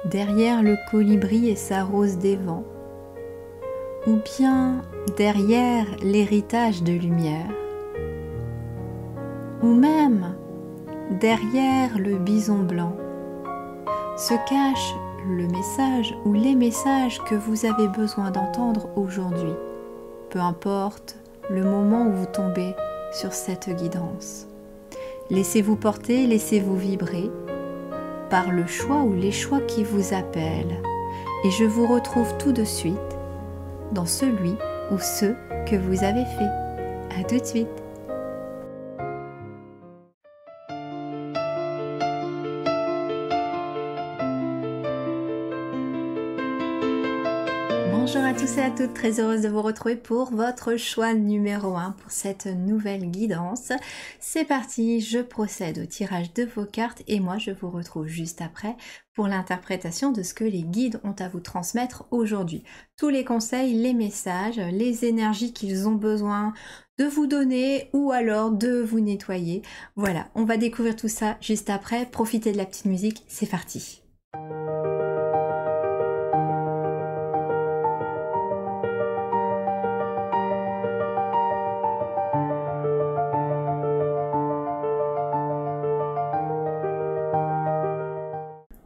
derrière le colibri et sa rose des vents, ou bien derrière l'héritage de lumière, ou même derrière le bison blanc, se cache le message ou les messages que vous avez besoin d'entendre aujourd'hui, peu importe le moment où vous tombez sur cette guidance. Laissez-vous porter, laissez-vous vibrer par le choix ou les choix qui vous appellent. Et je vous retrouve tout de suite dans celui ou ceux que vous avez fait. À tout de suite. Bonjour à tous et à toutes, très heureuse de vous retrouver pour votre choix numéro 1 pour cette nouvelle guidance. C'est parti, je procède au tirage de vos cartes et moi je vous retrouve juste après pour l'interprétation de ce que les guides ont à vous transmettre aujourd'hui. Tous les conseils, les messages, les énergies qu'ils ont besoin de vous donner ou alors de vous nettoyer. Voilà, on va découvrir tout ça juste après. Profitez de la petite musique, c'est parti.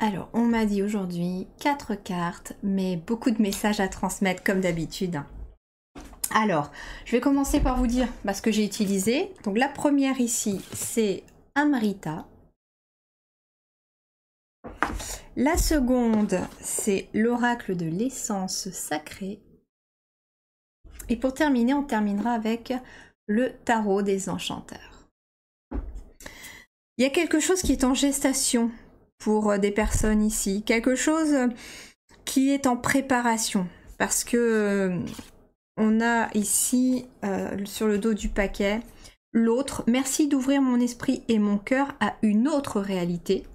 Alors, on m'a dit aujourd'hui 4 cartes, mais beaucoup de messages à transmettre comme d'habitude. Alors, je vais commencer par vous dire ce que j'ai utilisé. Donc la première ici, c'est Amrita. La seconde, c'est l'oracle de l'essence sacrée. Et pour terminer, on terminera avec le tarot des enchanteurs. Il y a quelque chose qui est en gestation pour des personnes ici, quelque chose qui est en préparation, parce que on a ici sur le dos du paquet l'autre, merci d'ouvrir mon esprit et mon cœur à une autre réalité.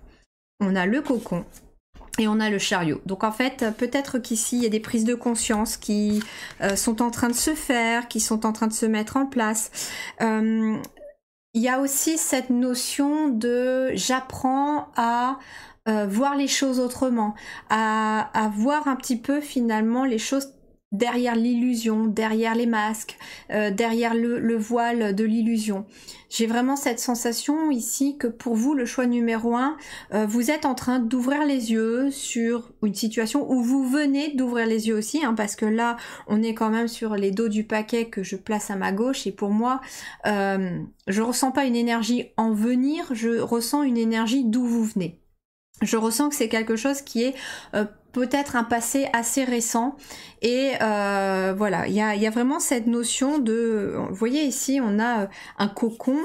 On a le cocon et on a le chariot. Donc en fait, peut-être qu'ici il y a des prises de conscience qui sont en train de se faire, qui sont en train de se mettre en place. Il y a aussi cette notion de j'apprends à voir les choses autrement, à voir un petit peu finalement les choses derrière l'illusion, derrière les masques, derrière le voile de l'illusion. J'ai vraiment cette sensation ici que pour vous, le choix numéro 1, vous êtes en train d'ouvrir les yeux sur une situation où vous venez d'ouvrir les yeux aussi, parce que là, on est quand même sur les dos du paquet que je place à ma gauche, et pour moi, je ressens pas une énergie en venir, je ressens une énergie d'où vous venez. Je ressens que c'est quelque chose qui est peut-être un passé assez récent et voilà, il y a vraiment cette notion de, vous voyez ici on a un cocon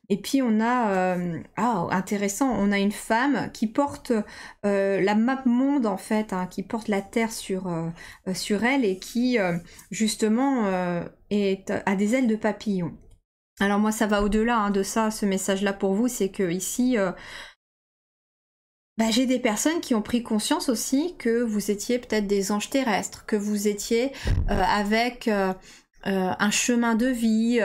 et puis on a, intéressant, on a une femme qui porte la map monde en fait, qui porte la terre sur elle et qui justement a des ailes de papillon. Alors moi ça va au-delà de ça, ce message là pour vous, c'est que ici j'ai des personnes qui ont pris conscience aussi que vous étiez peut-être des anges terrestres, que vous étiez avec un chemin de vie,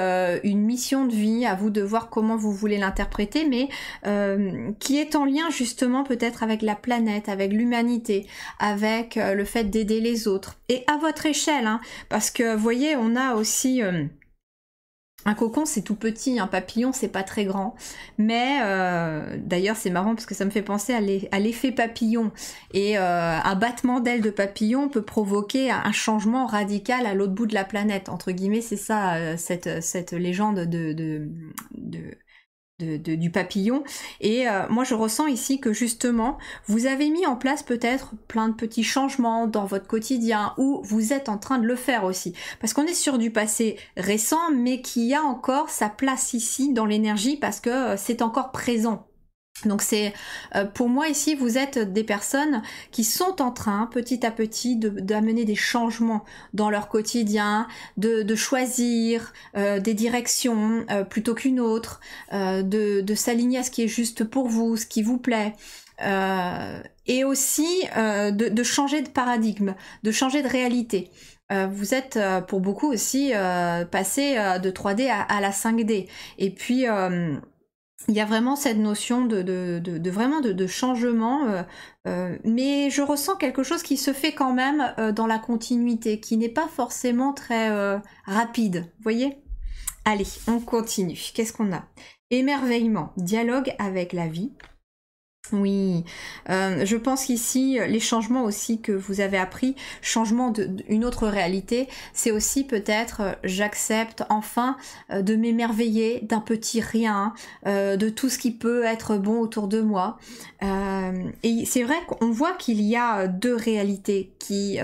une mission de vie, à vous de voir comment vous voulez l'interpréter, mais qui est en lien justement peut-être avec la planète, avec l'humanité, avec le fait d'aider les autres, et à votre échelle, parce que vous voyez, on a aussi... un cocon c'est tout petit, un papillon c'est pas très grand, mais d'ailleurs c'est marrant parce que ça me fait penser à l'effet papillon, et un battement d'ailes de papillon peut provoquer un changement radical à l'autre bout de la planète, entre guillemets, c'est ça cette légende du papillon. Et moi je ressens ici que justement vous avez mis en place peut-être plein de petits changements dans votre quotidien, ou vous êtes en train de le faire aussi, parce qu'on est sur du passé récent mais qui a encore sa place ici dans l'énergie parce que c'est encore présent. Donc c'est pour moi ici, vous êtes des personnes qui sont en train petit à petit d'amener des changements dans leur quotidien, de choisir des directions plutôt qu'une autre, de s'aligner à ce qui est juste pour vous, ce qui vous plaît. Et aussi de changer de paradigme, de changer de réalité. Vous êtes pour beaucoup aussi passé de 3D à la 5D. Et puis il y a vraiment cette notion vraiment de changement, mais je ressens quelque chose qui se fait quand même dans la continuité, qui n'est pas forcément très rapide, vous voyez? Allez, on continue. Qu'est-ce qu'on a? Émerveillement, dialogue avec la vie. Oui, je pense qu'ici, les changements aussi que vous avez appris, changement d'une autre réalité, c'est aussi peut-être, j'accepte enfin de m'émerveiller d'un petit rien, de tout ce qui peut être bon autour de moi. Et c'est vrai qu'on voit qu'il y a deux réalités qui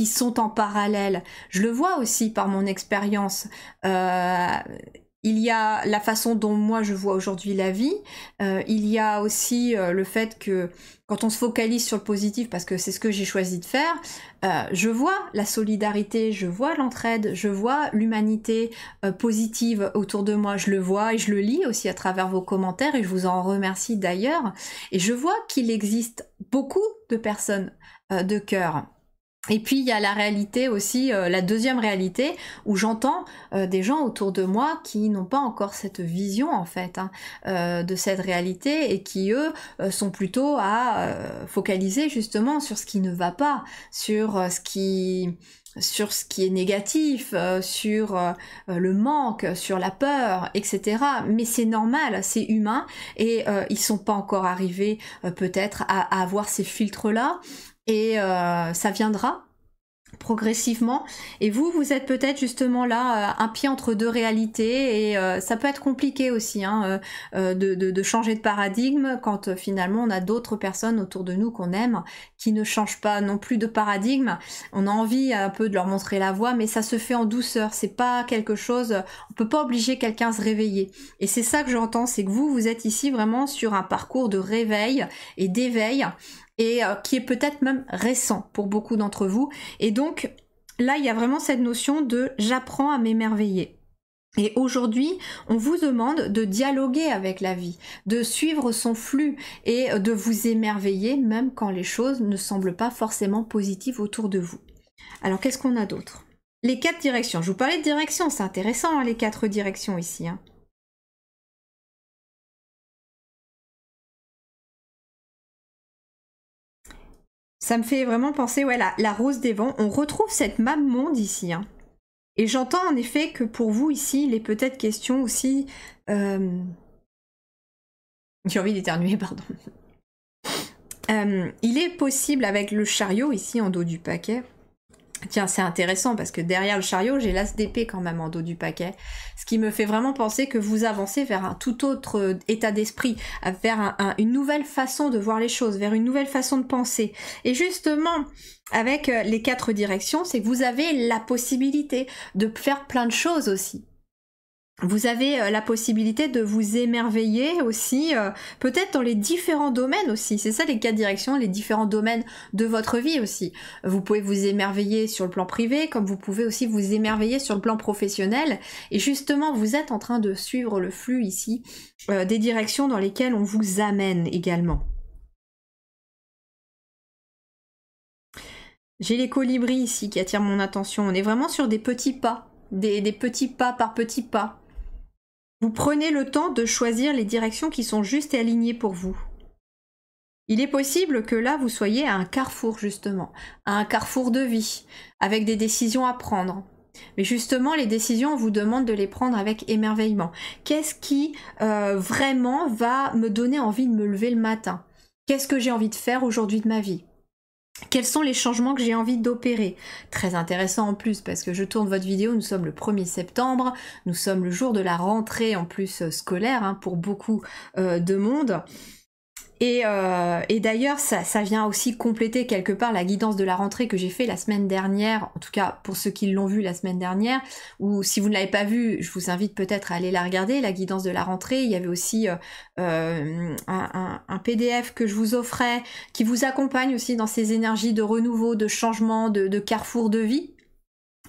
sont en parallèle. Je le vois aussi par mon expérience. Il y a la façon dont moi je vois aujourd'hui la vie, il y a aussi le fait que quand on se focalise sur le positif, parce que c'est ce que j'ai choisi de faire, je vois la solidarité, je vois l'entraide, je vois l'humanité positive autour de moi, je le vois et je le lis aussi à travers vos commentaires et je vous en remercie d'ailleurs. Et je vois qu'il existe beaucoup de personnes de cœur. Et puis il y a la réalité aussi, la deuxième réalité, où j'entends des gens autour de moi qui n'ont pas encore cette vision en fait de cette réalité et qui eux sont plutôt à focaliser justement sur ce qui ne va pas, sur ce qui est négatif, sur le manque, sur la peur, etc. Mais c'est normal, c'est humain et ils sont pas encore arrivés peut-être à avoir ces filtres-là. Et ça viendra progressivement. Et vous êtes peut-être justement là, un pied entre deux réalités, et ça peut être compliqué aussi de changer de paradigme quand finalement on a d'autres personnes autour de nous qu'on aime, qui ne changent pas non plus de paradigme. On a envie un peu de leur montrer la voie, mais ça se fait en douceur, c'est pas quelque chose, on peut pas obliger quelqu'un à se réveiller. Et c'est ça que j'entends, c'est que vous êtes ici vraiment sur un parcours de réveil et d'éveil, et qui est peut-être même récent pour beaucoup d'entre vous. Et donc, là, il y a vraiment cette notion de « j'apprends à m'émerveiller ». Et aujourd'hui, on vous demande de dialoguer avec la vie, de suivre son flux et de vous émerveiller, même quand les choses ne semblent pas forcément positives autour de vous. Alors, qu'est-ce qu'on a d'autre? Les 4 directions. Je vous parlais de directions, c'est intéressant, les 4 directions ici. Ça me fait vraiment penser, ouais, la rose des vents. On retrouve cette même monde ici. Et j'entends en effet que pour vous ici, il est peut-être question aussi... J'ai envie d'éternuer, pardon. Il est possible avec le chariot ici en dos du paquet. Tiens, c'est intéressant parce que derrière le chariot, j'ai l'as d'épée quand même en dos du paquet. Ce qui me fait vraiment penser que vous avancez vers un tout autre état d'esprit, vers une nouvelle façon de voir les choses, vers une nouvelle façon de penser. Et justement, avec les 4 directions, c'est que vous avez la possibilité de faire plein de choses aussi. Vous avez la possibilité de vous émerveiller aussi, peut-être dans les différents domaines aussi. C'est ça les 4 directions, les différents domaines de votre vie aussi. Vous pouvez vous émerveiller sur le plan privé, comme vous pouvez aussi vous émerveiller sur le plan professionnel. Et justement, vous êtes en train de suivre le flux ici, des directions dans lesquelles on vous amène également. J'ai les colibris ici qui attirent mon attention. On est vraiment sur des petits pas, des petits pas par petits pas. Vous prenez le temps de choisir les directions qui sont justes et alignées pour vous. Il est possible que là, vous soyez à un carrefour, justement, à un carrefour de vie, avec des décisions à prendre. Mais justement, les décisions, on vous demande de les prendre avec émerveillement. Qu'est-ce qui vraiment va me donner envie de me lever le matin? Qu'est-ce que j'ai envie de faire aujourd'hui de ma vie? Quels sont les changements que j'ai envie d'opérer? Très intéressant en plus parce que je tourne votre vidéo, nous sommes le 1er septembre, nous sommes le jour de la rentrée en plus scolaire pour beaucoup de monde. Et d'ailleurs, ça vient aussi compléter quelque part la guidance de la rentrée que j'ai fait la semaine dernière, en tout cas pour ceux qui l'ont vu la semaine dernière, ou si vous ne l'avez pas vue, je vous invite peut-être à aller la regarder, la guidance de la rentrée. Il y avait aussi un PDF que je vous offrais, qui vous accompagne aussi dans ces énergies de renouveau, de changement, de carrefour de vie.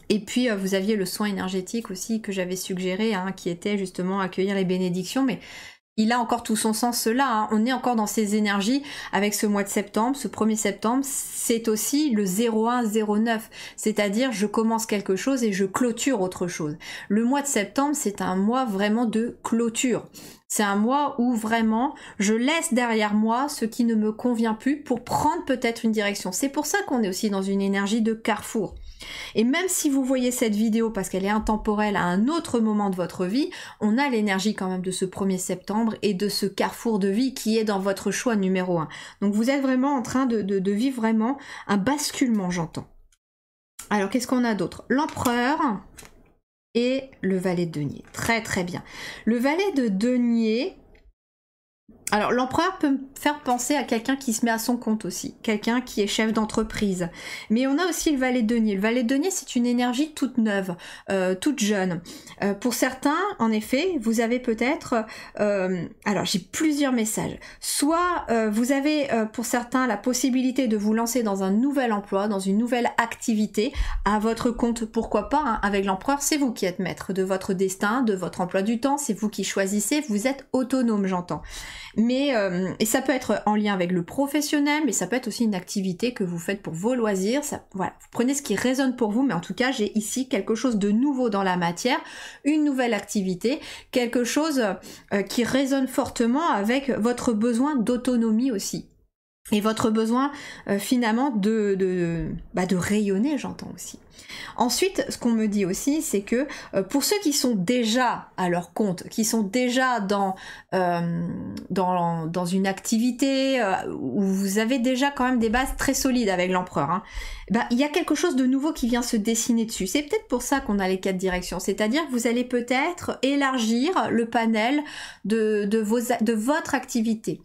Et puis vous aviez le soin énergétique aussi que j'avais suggéré, qui était justement accueillir les bénédictions, mais il a encore tout son sens cela, on est encore dans ces énergies avec ce mois de septembre, ce 1er septembre, c'est aussi le 0109, c'est-à-dire je commence quelque chose et je clôture autre chose. Le mois de septembre, c'est un mois vraiment de clôture. C'est un mois où vraiment je laisse derrière moi ce qui ne me convient plus pour prendre peut-être une direction. C'est pour ça qu'on est aussi dans une énergie de carrefour. Et même si vous voyez cette vidéo parce qu'elle est intemporelle à un autre moment de votre vie, on a l'énergie quand même de ce 1er septembre et de ce carrefour de vie qui est dans votre choix numéro 1. Donc vous êtes vraiment en train de vivre vraiment un basculement, j'entends. Alors qu'est-ce qu'on a d'autre? L'empereur et le valet de denier. Très très bien. Le valet de denier... Alors l'empereur peut me faire penser à quelqu'un qui se met à son compte aussi, quelqu'un qui est chef d'entreprise. Mais on a aussi le valet de denier. Le valet de denier, c'est une énergie toute neuve, toute jeune. Pour certains, en effet, vous avez peut-être... alors j'ai plusieurs messages. Soit vous avez pour certains la possibilité de vous lancer dans un nouvel emploi, dans une nouvelle activité, à votre compte, pourquoi pas, hein, avec l'empereur, c'est vous qui êtes maître de votre destin, de votre emploi du temps, c'est vous qui choisissez, vous êtes autonome, j'entends. Mais et ça peut être en lien avec le professionnel, mais ça peut être aussi une activité que vous faites pour vos loisirs. Ça, voilà, vous prenez ce qui résonne pour vous, mais en tout cas, j'ai ici quelque chose de nouveau dans la matière, une nouvelle activité, quelque chose qui résonne fortement avec votre besoin d'autonomie aussi. Et votre besoin finalement de rayonner, j'entends aussi. Ensuite, ce qu'on me dit aussi, c'est que pour ceux qui sont déjà à leur compte, qui sont déjà dans une activité où vous avez déjà quand même des bases très solides avec l'empereur, hein, il y a quelque chose de nouveau qui vient se dessiner dessus. C'est peut-être pour ça qu'on a les 4 directions, c'est-à-dire que vous allez peut-être élargir le panel de votre activité.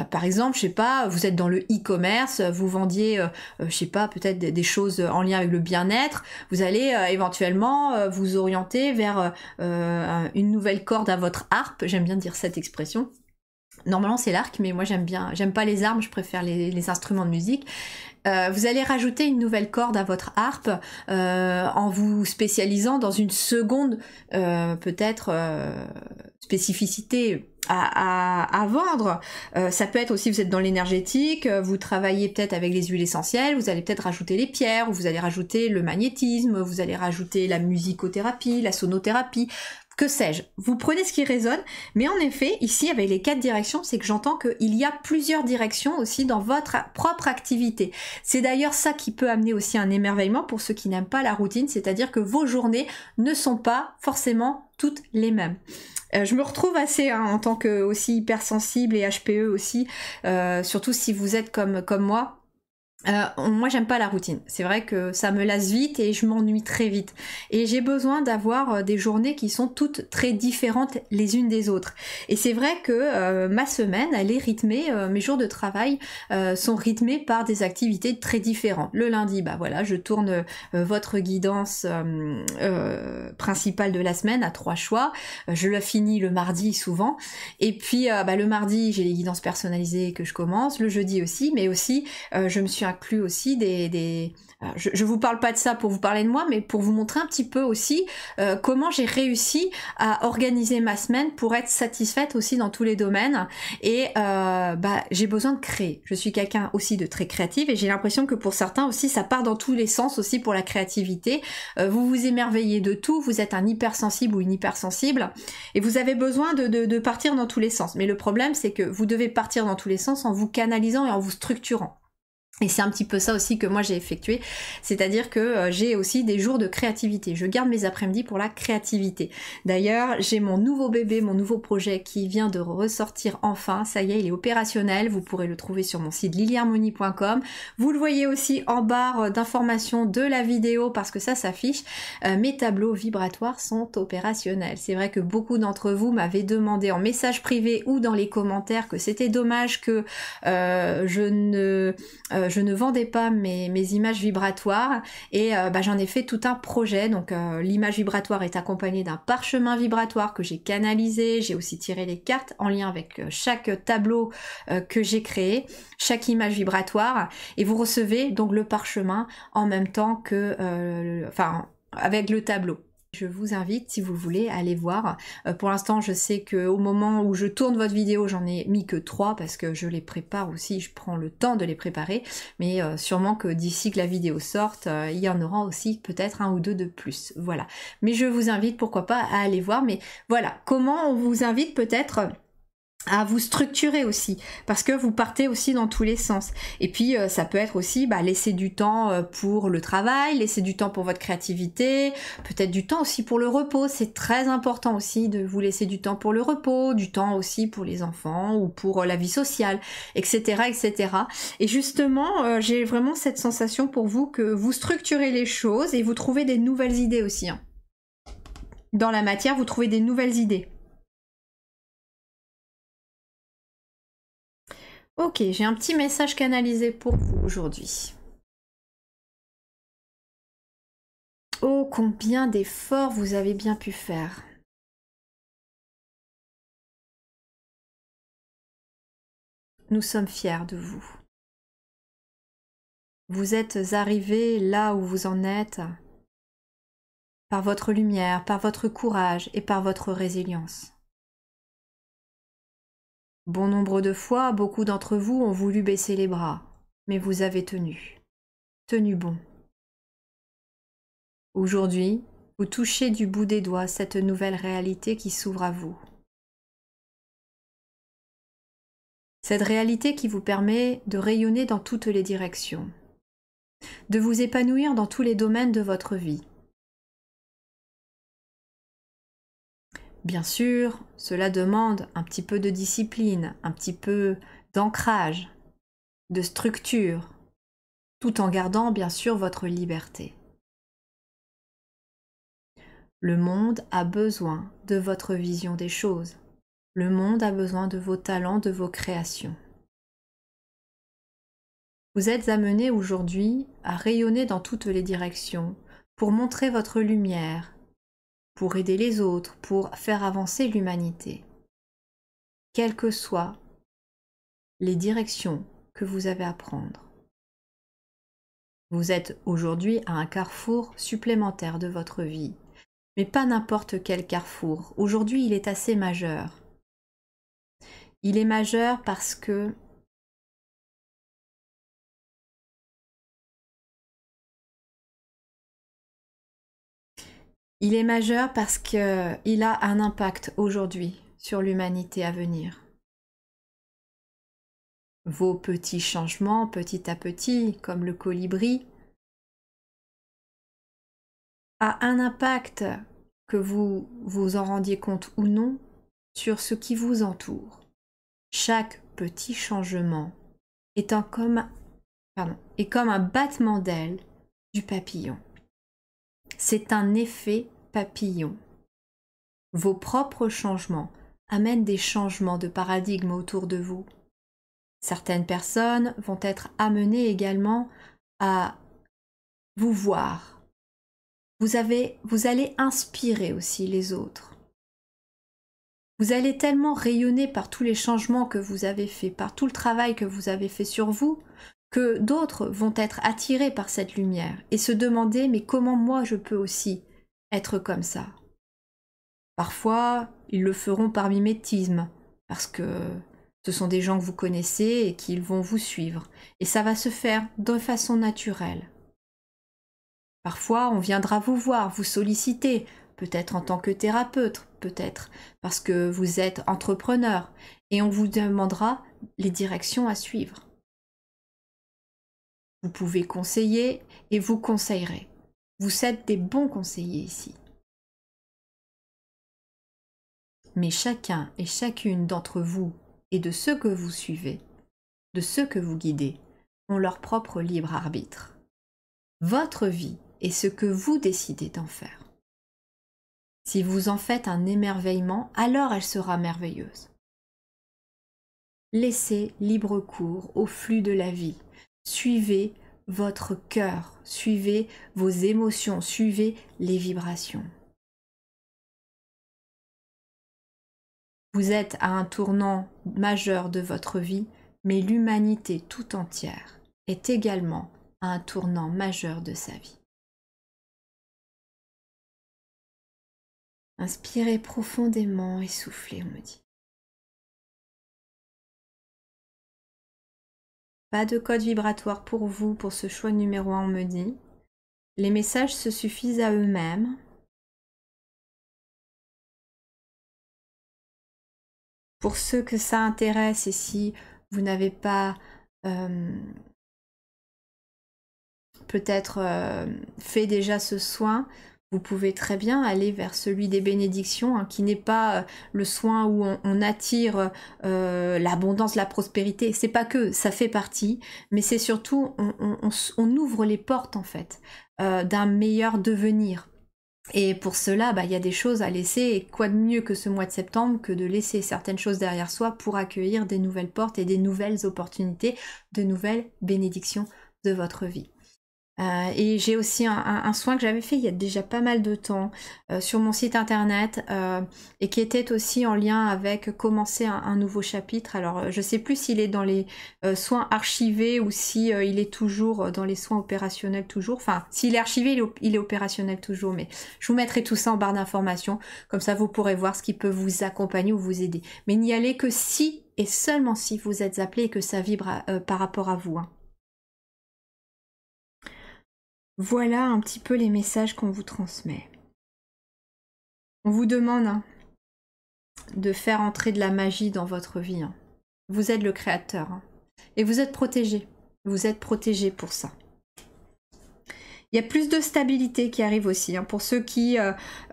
Par exemple, je sais pas, vous êtes dans le e-commerce, vous vendiez, je sais pas, peut-être des choses en lien avec le bien-être, vous allez éventuellement vous orienter vers une nouvelle corde à votre harpe, j'aime bien dire cette expression. Normalement c'est l'arc, mais moi j'aime pas les armes, je préfère les instruments de musique. Vous allez rajouter une nouvelle corde à votre harpe en vous spécialisant dans une seconde peut-être spécificité à vendre. Ça peut être aussi, vous êtes dans l'énergétique, vous travaillez peut-être avec les huiles essentielles, vous allez peut-être rajouter les pierres, vous allez rajouter le magnétisme, vous allez rajouter la musicothérapie, la sonothérapie, que sais-je. Vous prenez ce qui résonne, mais en effet, ici, avec les 4 directions, c'est que j'entends qu'il y a plusieurs directions aussi dans votre propre activité. C'est d'ailleurs ça qui peut amener aussi un émerveillement pour ceux qui n'aiment pas la routine, c'est-à-dire que vos journées ne sont pas forcément toutes les mêmes. Je me retrouve assez en tant que aussi hypersensible et HPE aussi, surtout si vous êtes comme moi. Moi j'aime pas la routine, c'est vrai que ça me lasse vite et je m'ennuie très vite et j'ai besoin d'avoir des journées qui sont toutes très différentes les unes des autres et c'est vrai que ma semaine elle est rythmée, mes jours de travail sont rythmés par des activités très différentes. Le lundi voilà, je tourne votre guidance principale de la semaine à 3 choix, je la finis le mardi souvent et puis le mardi j'ai les guidances personnalisées que je commence, le jeudi aussi, mais aussi je me suis inclus aussi je vous parle pas de ça pour vous parler de moi, mais pour vous montrer un petit peu aussi comment j'ai réussi à organiser ma semaine pour être satisfaite aussi dans tous les domaines et j'ai besoin de créer. Je suis quelqu'un aussi de très créative et j'ai l'impression que pour certains aussi ça part dans tous les sens aussi pour la créativité. Vous vous émerveillez de tout, vous êtes un hypersensible ou une hypersensible et vous avez besoin de partir dans tous les sens. Mais le problème c'est que vous devez partir dans tous les sens en vous canalisant et en vous structurant. Et c'est un petit peu ça aussi que moi j'ai effectué, c'est-à-dire que j'ai aussi des jours de créativité. Je garde mes après-midi pour la créativité. D'ailleurs, j'ai mon nouveau bébé, mon nouveau projet qui vient de ressortir enfin. Ça y est, il est opérationnel. Vous pourrez le trouver sur mon site lilyharmonie.com. Vous le voyez aussi en barre d'information de la vidéo parce que ça s'affiche. Mes tableaux vibratoires sont opérationnels. C'est vrai que beaucoup d'entre vous m'avaient demandé en message privé ou dans les commentaires que c'était dommage que je ne vendais pas mes images vibratoires et j'en ai fait tout un projet. Donc l'image vibratoire est accompagnée d'un parchemin vibratoire que j'ai canalisé, j'ai aussi tiré les cartes en lien avec chaque tableau que j'ai créé, chaque image vibratoire et vous recevez donc le parchemin en même temps que avec le tableau. Je vous invite, si vous voulez, à aller voir. Pour l'instant, je sais qu'au moment où je tourne votre vidéo, j'en ai mis que 3 parce que je les prépare aussi, je prends le temps de les préparer. Mais sûrement que d'ici que la vidéo sorte, il y en aura aussi peut-être 1 ou 2 de plus. Voilà. Mais je vous invite, pourquoi pas, à aller voir. Mais voilà, comment on vous invite peut-être à vous structurer aussi, parce que vous partez aussi dans tous les sens. Et puis ça peut être aussi laisser du temps pour le travail, laisser du temps pour votre créativité, peut-être du temps aussi pour le repos. C'est très important aussi de vous laisser du temps pour le repos, du temps aussi pour les enfants ou pour la vie sociale, etc. etc. Et justement, j'ai vraiment cette sensation pour vous que vous structurez les choses et vous trouvez des nouvelles idées aussi. Hein. Dans la matière, vous trouvez des nouvelles idées. Ok, j'ai un petit message canalisé pour vous aujourd'hui. Oh, combien d'efforts vous avez bien pu faire. Nous sommes fiers de vous. Vous êtes arrivés là où vous en êtes par votre lumière, par votre courage et par votre résilience. Bon nombre de fois, beaucoup d'entre vous ont voulu baisser les bras, mais vous avez tenu. Tenu bon. Aujourd'hui, vous touchez du bout des doigts cette nouvelle réalité qui s'ouvre à vous. Cette réalité qui vous permet de rayonner dans toutes les directions, de vous épanouir dans tous les domaines de votre vie. Bien sûr, cela demande un petit peu de discipline, un petit peu d'ancrage, de structure, tout en gardant bien sûr votre liberté. Le monde a besoin de votre vision des choses. Le monde a besoin de vos talents, de vos créations. Vous êtes amenés aujourd'hui à rayonner dans toutes les directions pour montrer votre lumière, pour aider les autres, pour faire avancer l'humanité. Quelles que soient les directions que vous avez à prendre. Vous êtes aujourd'hui à un carrefour supplémentaire de votre vie, mais pas n'importe quel carrefour. Aujourd'hui, il est assez majeur. Il est majeur parce que qu'il a un impact aujourd'hui sur l'humanité à venir. Vos petits changements, petit à petit, comme le colibri, a un impact, que vous vous en rendiez compte ou non, sur ce qui vous entoure. Chaque petit changement est comme un battement d'aile du papillon. C'est un effet papillon. Vos propres changements amènent des changements de paradigme autour de vous. Certaines personnes vont être amenées également à vous voir. Vous allez inspirer aussi les autres. Vous allez tellement rayonner par tous les changements que vous avez faits, par tout le travail que vous avez fait sur vous, que d'autres vont être attirés par cette lumière et se demander « mais comment moi je peux aussi être comme ça ?» Parfois, ils le feront par mimétisme, parce que ce sont des gens que vous connaissez et qu'ils vont vous suivre. Et ça va se faire de façon naturelle. Parfois, on viendra vous voir, vous solliciter, peut-être en tant que thérapeute, peut-être parce que vous êtes entrepreneur, et on vous demandera les directions à suivre. Vous pouvez conseiller et vous conseillerez. Vous êtes des bons conseillers ici. Mais chacun et chacune d'entre vous et de ceux que vous suivez, de ceux que vous guidez, ont leur propre libre arbitre. Votre vie est ce que vous décidez d'en faire. Si vous en faites un émerveillement, alors elle sera merveilleuse. Laissez libre cours au flux de la vie. Suivez votre cœur, suivez vos émotions, suivez les vibrations. Vous êtes à un tournant majeur de votre vie, mais l'humanité tout entière est également à un tournant majeur de sa vie. Inspirez profondément et soufflez, on me dit. Pas de code vibratoire pour vous, pour ce choix numéro 1, on me dit. Les messages se suffisent à eux-mêmes. Pour ceux que ça intéresse et si vous n'avez pas peut-être fait déjà ce soin, vous pouvez très bien aller vers celui des bénédictions, hein, qui n'est pas le soin où on attire l'abondance, la prospérité. C'est pas que, ça fait partie, mais c'est surtout, on ouvre les portes en fait d'un meilleur devenir. Et pour cela, il y a des choses à laisser, et quoi de mieux que ce mois de septembre que de laisser certaines choses derrière soi pour accueillir des nouvelles portes et des nouvelles opportunités, de nouvelles bénédictions de votre vie. Et j'ai aussi un soin que j'avais fait il y a déjà pas mal de temps sur mon site internet et qui était aussi en lien avec commencer un nouveau chapitre. Alors je sais plus s'il est dans les soins archivés ou si il est toujours dans les soins opérationnels toujours. Enfin, s'il est archivé, il est opérationnel toujours, mais je vous mettrai tout ça en barre d'informations, comme ça vous pourrez voir ce qui peut vous accompagner ou vous aider. Mais n'y allez que si et seulement si vous êtes appelé et que ça vibre par rapport à vous, hein. Voilà un petit peu les messages qu'on vous transmet. On vous demande, hein, de faire entrer de la magie dans votre vie, hein. Vous êtes le créateur, hein, et vous êtes protégé. Vous êtes protégé pour ça. Il y a plus de stabilité qui arrive aussi, hein, pour ceux qui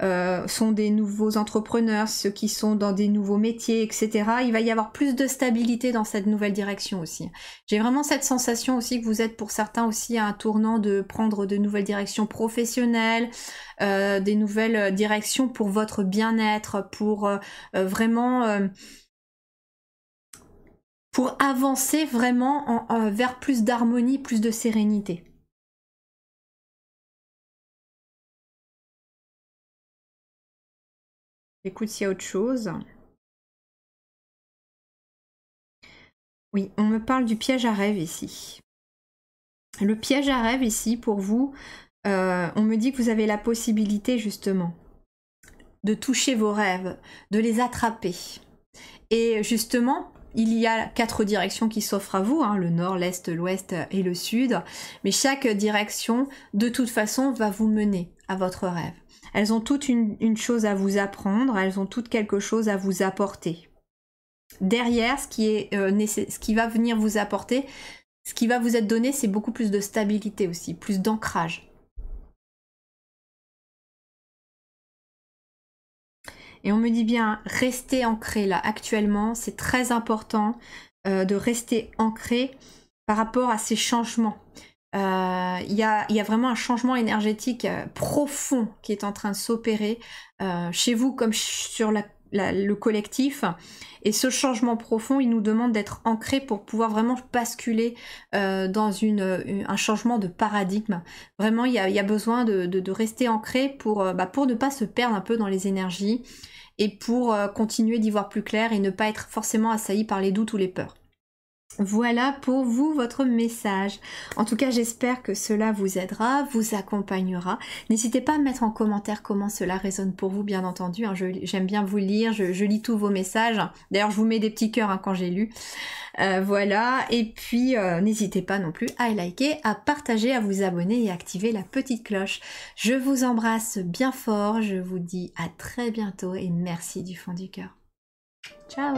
sont des nouveaux entrepreneurs, ceux qui sont dans des nouveaux métiers, etc. Il va y avoir plus de stabilité dans cette nouvelle direction aussi. J'ai vraiment cette sensation aussi que vous êtes pour certains aussi à un tournant de prendre de nouvelles directions professionnelles, des nouvelles directions pour votre bien-être, pour vraiment... pour avancer vraiment vers plus d'harmonie, plus de sérénité. Écoute s'il y a autre chose. Oui, on me parle du piège à rêve ici. Le piège à rêve ici, pour vous, on me dit que vous avez la possibilité justement de toucher vos rêves, de les attraper. Et justement, il y a 4 directions qui s'offrent à vous, hein, le nord, l'est, l'ouest et le sud. Mais chaque direction, de toute façon, va vous mener à votre rêve. Elles ont toutes une chose à vous apprendre, elles ont toutes quelque chose à vous apporter. Derrière, ce qui va venir vous apporter, ce qui va vous être donné, c'est beaucoup plus de stabilité aussi, plus d'ancrage. Et on me dit bien, restez ancré là, actuellement, c'est très important de rester ancré par rapport à ces changements. Il y a vraiment un changement énergétique profond qui est en train de s'opérer chez vous comme sur le collectif. Et ce changement profond, il nous demande d'être ancré pour pouvoir vraiment basculer dans un changement de paradigme. Vraiment, il y a besoin de rester ancré pour ne pas se perdre un peu dans les énergies et pour continuer d'y voir plus clair et ne pas être forcément assailli par les doutes ou les peurs. Voilà pour vous votre message. En tout cas, j'espère que cela vous aidera, vous accompagnera. N'hésitez pas à mettre en commentaire comment cela résonne pour vous, bien entendu. Hein, j'aime bien vous lire, je lis tous vos messages. D'ailleurs, je vous mets des petits cœurs, hein, quand j'ai lu. Voilà, et puis n'hésitez pas non plus à liker, à partager, à vous abonner et à activer la petite cloche. Je vous embrasse bien fort, je vous dis à très bientôt et merci du fond du cœur. Ciao!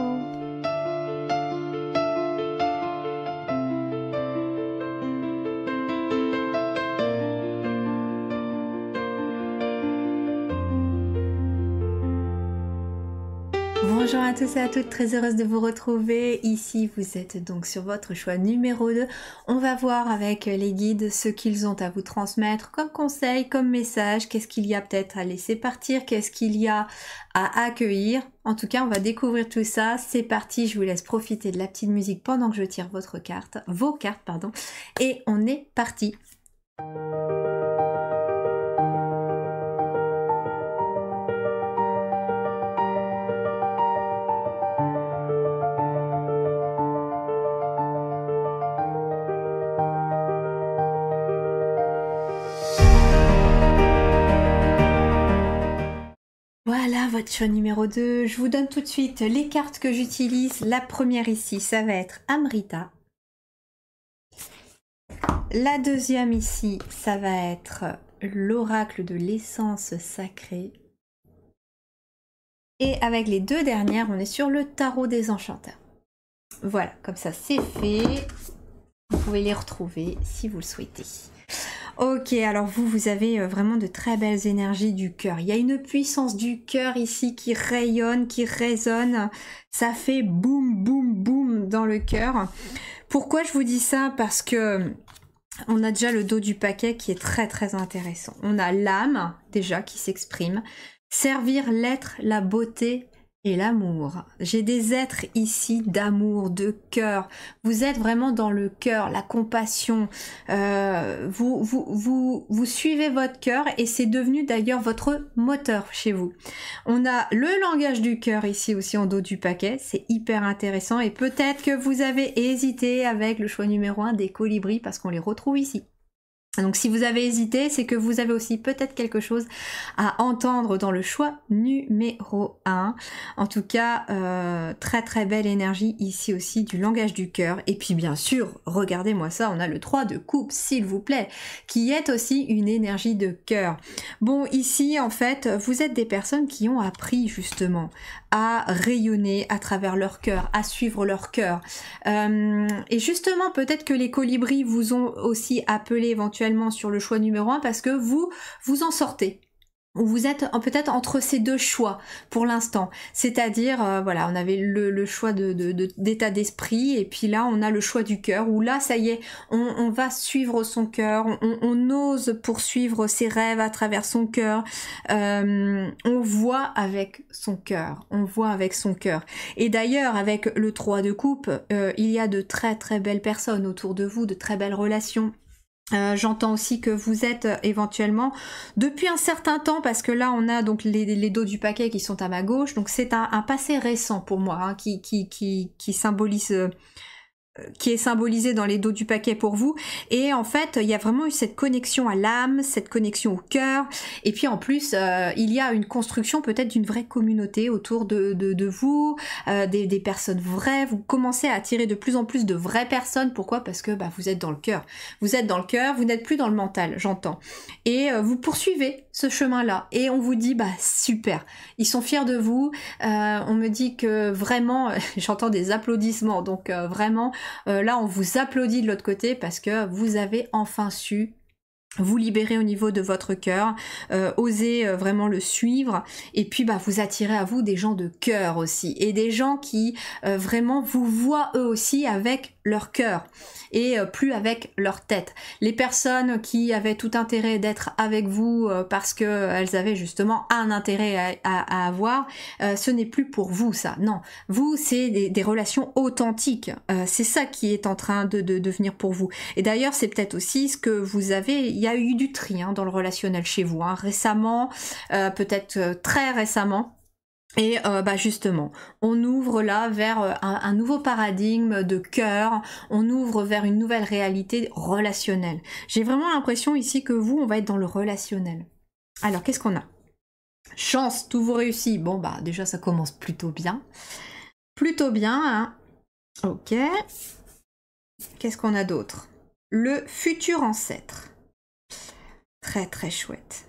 Bonjour à tous et à toutes, très heureuse de vous retrouver. Ici, vous êtes donc sur votre choix numéro 2. On va voir avec les guides ce qu'ils ont à vous transmettre comme conseil, comme message. Qu'est-ce qu'il y a peut-être à laisser partir, qu'est-ce qu'il y a à accueillir. En tout cas, on va découvrir tout ça. C'est parti, je vous laisse profiter de la petite musique pendant que je tire vos cartes, pardon. Et on est parti. voilà votre choix numéro 2. Je vous donne tout de suite les cartes que j'utilise. La première ici, ça va être Amrita. La deuxième ici, ça va être l'oracle de l'essence sacrée. Et avec les deux dernières, on est sur le tarot des enchanteurs. Voilà, comme ça c'est fait. Vous pouvez les retrouver si vous le souhaitez. Ok, alors vous avez vraiment de très belles énergies du cœur. Il y a une puissance du cœur ici qui rayonne, qui résonne. Ça fait boum, boum, boum dans le cœur. Pourquoi je vous dis ça? Parce que on a déjà le dos du paquet qui est très très intéressant. On a l'âme déjà qui s'exprime. Servir l'être, la beauté et l'amour. J'ai des êtres ici d'amour, de cœur. Vous êtes vraiment dans le cœur, la compassion. Vous suivez votre cœur et c'est devenu d'ailleurs votre moteur chez vous. On a le langage du cœur ici aussi en dos du paquet. C'est hyper intéressant et peut-être que vous avez hésité avec le choix numéro 1 des colibris parce qu'on les retrouve ici. Donc si vous avez hésité, c'est que vous avez aussi peut-être quelque chose à entendre dans le choix numéro 1. En tout cas, très très belle énergie ici aussi du langage du cœur. Et puis bien sûr, regardez-moi ça, on a le 3 de coupe, s'il vous plaît, qui est aussi une énergie de cœur. Bon, ici en fait, vous êtes des personnes qui ont appris justement à rayonner à travers leur cœur, à suivre leur cœur. Et justement, peut-être que les colibris vous ont aussi appelé éventuellement sur le choix numéro 1 parce que vous en sortez. Vous êtes peut-être entre ces deux choix pour l'instant. C'est-à-dire, voilà, on avait le choix d'état d'esprit et puis là, on a le choix du cœur où là, ça y est, on va suivre son cœur, on ose poursuivre ses rêves à travers son cœur. On voit avec son cœur, on voit avec son cœur. Et d'ailleurs, avec le 3 de coupe, il y a de très très belles personnes autour de vous, de très belles relations. J'entends aussi que vous êtes éventuellement depuis un certain temps parce que là on a donc les dos du paquet qui sont à ma gauche donc c'est un passé récent pour moi hein, qui symbolise qui est symbolisé dans les dos du paquet pour vous et en fait il y a vraiment eu cette connexion à l'âme, cette connexion au cœur et puis en plus il y a une construction peut-être d'une vraie communauté autour de vous, des personnes vraies, vous commencez à attirer de plus en plus de vraies personnes, pourquoi? Parce que vous êtes dans le cœur, vous n'êtes plus dans le mental, j'entends, et vous poursuivez ce chemin-là et on vous dit super, ils sont fiers de vous, on me dit que vraiment, j'entends des applaudissements, donc vraiment là on vous applaudit de l'autre côté parce que vous avez enfin su vous libérer au niveau de votre cœur, oser vraiment le suivre et puis vous attirez à vous des gens de cœur aussi et des gens qui vraiment vous voient eux aussi avec leur cœur et plus avec leur tête. Les personnes qui avaient tout intérêt d'être avec vous parce que elles avaient justement un intérêt à avoir, ce n'est plus pour vous ça, non. Vous c'est des relations authentiques, c'est ça qui est en train de devenir pour vous. Et d'ailleurs c'est peut-être aussi ce que vous avez, il y a eu du tri dans le relationnel chez vous, récemment, peut-être très récemment. Et justement, on ouvre là vers un nouveau paradigme de cœur, on ouvre vers une nouvelle réalité relationnelle. J'ai vraiment l'impression ici que vous, on va être dans le relationnel. Alors, qu'est-ce qu'on a? Chance, tout vous réussit. Bon, déjà, ça commence plutôt bien. Plutôt bien, hein. Ok. Qu'est-ce qu'on a d'autre? Le futur ancêtre. Très, très chouette.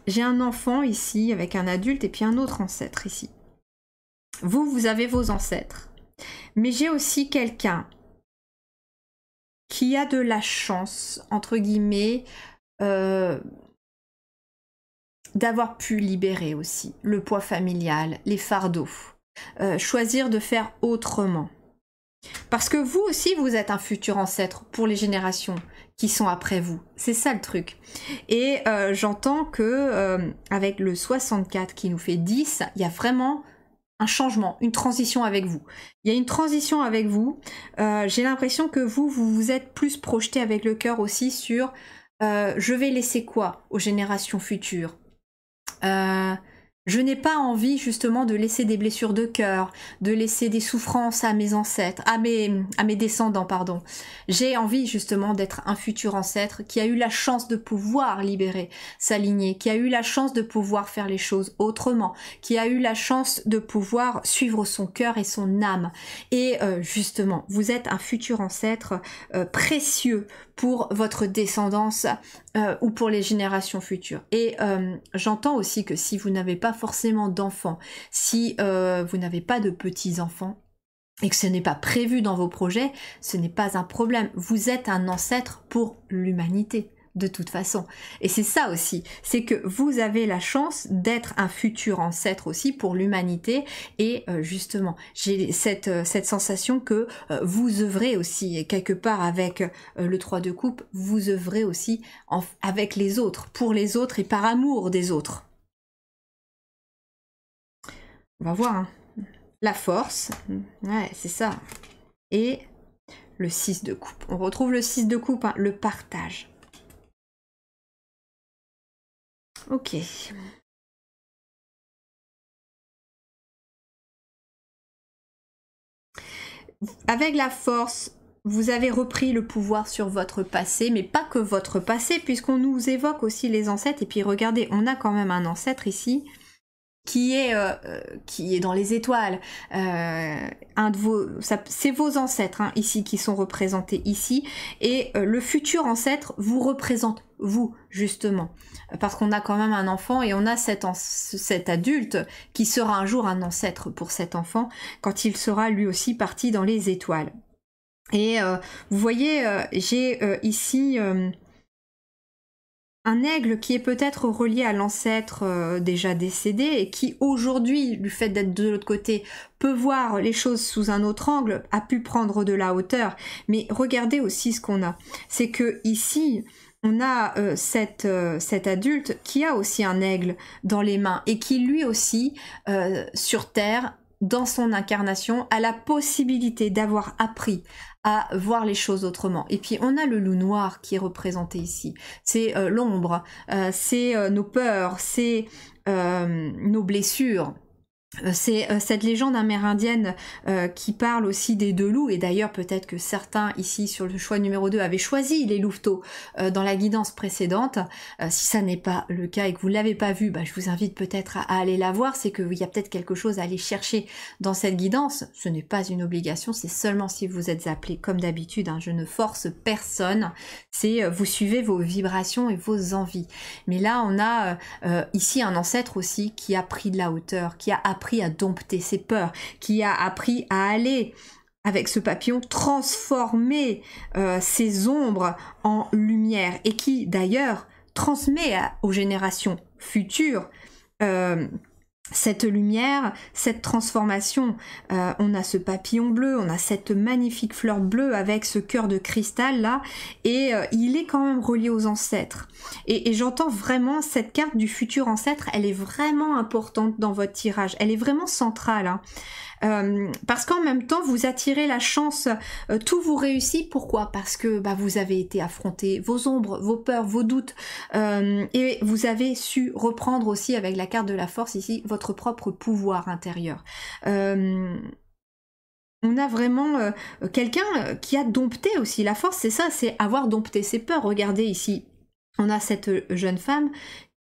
J'ai un enfant ici avec un adulte et puis un autre ancêtre ici. Vous avez vos ancêtres. Mais j'ai aussi quelqu'un qui a de la chance, entre guillemets, d'avoir pu libérer aussi le poids familial, les fardeaux. Choisir de faire autrement. Parce que vous aussi, vous êtes un futur ancêtre pour les générations qui sont après vous. C'est ça le truc. Et j'entends que avec le 64 qui nous fait 10, il y a vraiment un changement, une transition avec vous. Il y a une transition avec vous. J'ai l'impression que vous vous êtes plus projeté avec le cœur aussi sur je vais laisser quoi aux générations futures. Je n'ai pas envie justement de laisser des blessures de cœur, de laisser des souffrances à mes ancêtres, à mes descendants, pardon. J'ai envie justement d'être un futur ancêtre qui a eu la chance de pouvoir libérer sa lignée, qui a eu la chance de pouvoir faire les choses autrement, qui a eu la chance de pouvoir suivre son cœur et son âme. Et justement, vous êtes un futur ancêtre précieux pour votre descendance ou pour les générations futures. Et j'entends aussi que si vous n'avez pas forcément d'enfants, si vous n'avez pas de petits-enfants, et que ce n'est pas prévu dans vos projets, ce n'est pas un problème. Vous êtes un ancêtre pour l'humanité, de toute façon. Et c'est ça aussi, c'est que vous avez la chance d'être un futur ancêtre aussi pour l'humanité. Et justement, j'ai cette sensation que vous œuvrez aussi, et quelque part avec le 3 de coupe, vous œuvrez aussi avec les autres, pour les autres et par amour des autres. On va voir, hein. La force, ouais, c'est ça. Et le 6 de coupe. On retrouve le 6 de coupe, hein, le partage. Ok. Avec la force, vous avez repris le pouvoir sur votre passé, mais pas que votre passé, puisqu'on nous évoque aussi les ancêtres. Et puis regardez, on a quand même un ancêtre ici qui est dans les étoiles. C'est vos ancêtres, hein, ici, qui sont représentés ici. Et le futur ancêtre vous représente, vous, justement. Parce qu'on a quand même un enfant et on a cet adulte qui sera un jour un ancêtre pour cet enfant, quand il sera lui aussi parti dans les étoiles. Et vous voyez, j'ai ici... un aigle qui est peut-être relié à l'ancêtre déjà décédé et qui aujourd'hui, du fait d'être de l'autre côté, peut voir les choses sous un autre angle, a pu prendre de la hauteur. Mais regardez aussi ce qu'on a. C'est que ici, on a cet adulte qui a aussi un aigle dans les mains et qui lui aussi, sur Terre, dans son incarnation, a la possibilité d'avoir appris à voir les choses autrement. Et puis on a le loup noir qui est représenté ici. C'est l'ombre, c'est nos peurs, c'est nos blessures. C'est cette légende amérindienne qui parle aussi des deux loups, et d'ailleurs peut-être que certains ici sur le choix numéro 2 avaient choisi les louveteaux dans la guidance précédente. Si ça n'est pas le cas et que vous ne l'avez pas vu, je vous invite peut-être à aller la voir, c'est qu'il y a peut-être quelque chose à aller chercher dans cette guidance. Ce n'est pas une obligation, c'est seulement si vous êtes appelé, comme d'habitude, hein, je ne force personne, c'est vous suivez vos vibrations et vos envies. Mais là on a ici un ancêtre aussi qui a pris de la hauteur, qui a appris à dompter ses peurs, qui a appris à aller avec ce papillon transformer ses ombres en lumière et qui d'ailleurs transmet aux générations futures cette lumière, cette transformation. On a ce papillon bleu, on a cette magnifique fleur bleue avec ce cœur de cristal là, et il est quand même relié aux ancêtres. Et j'entends vraiment cette carte du futur ancêtre, elle est vraiment importante dans votre tirage, elle est vraiment centrale, hein. Parce qu'en même temps vous attirez la chance, tout vous réussit. Pourquoi? Parce que vous avez été affronter vos ombres, vos peurs, vos doutes, et vous avez su reprendre aussi avec la carte de la force ici votre propre pouvoir intérieur. On a vraiment quelqu'un qui a dompté aussi la force, c'est ça, c'est avoir dompté ses peurs. Regardez ici, on a cette jeune femme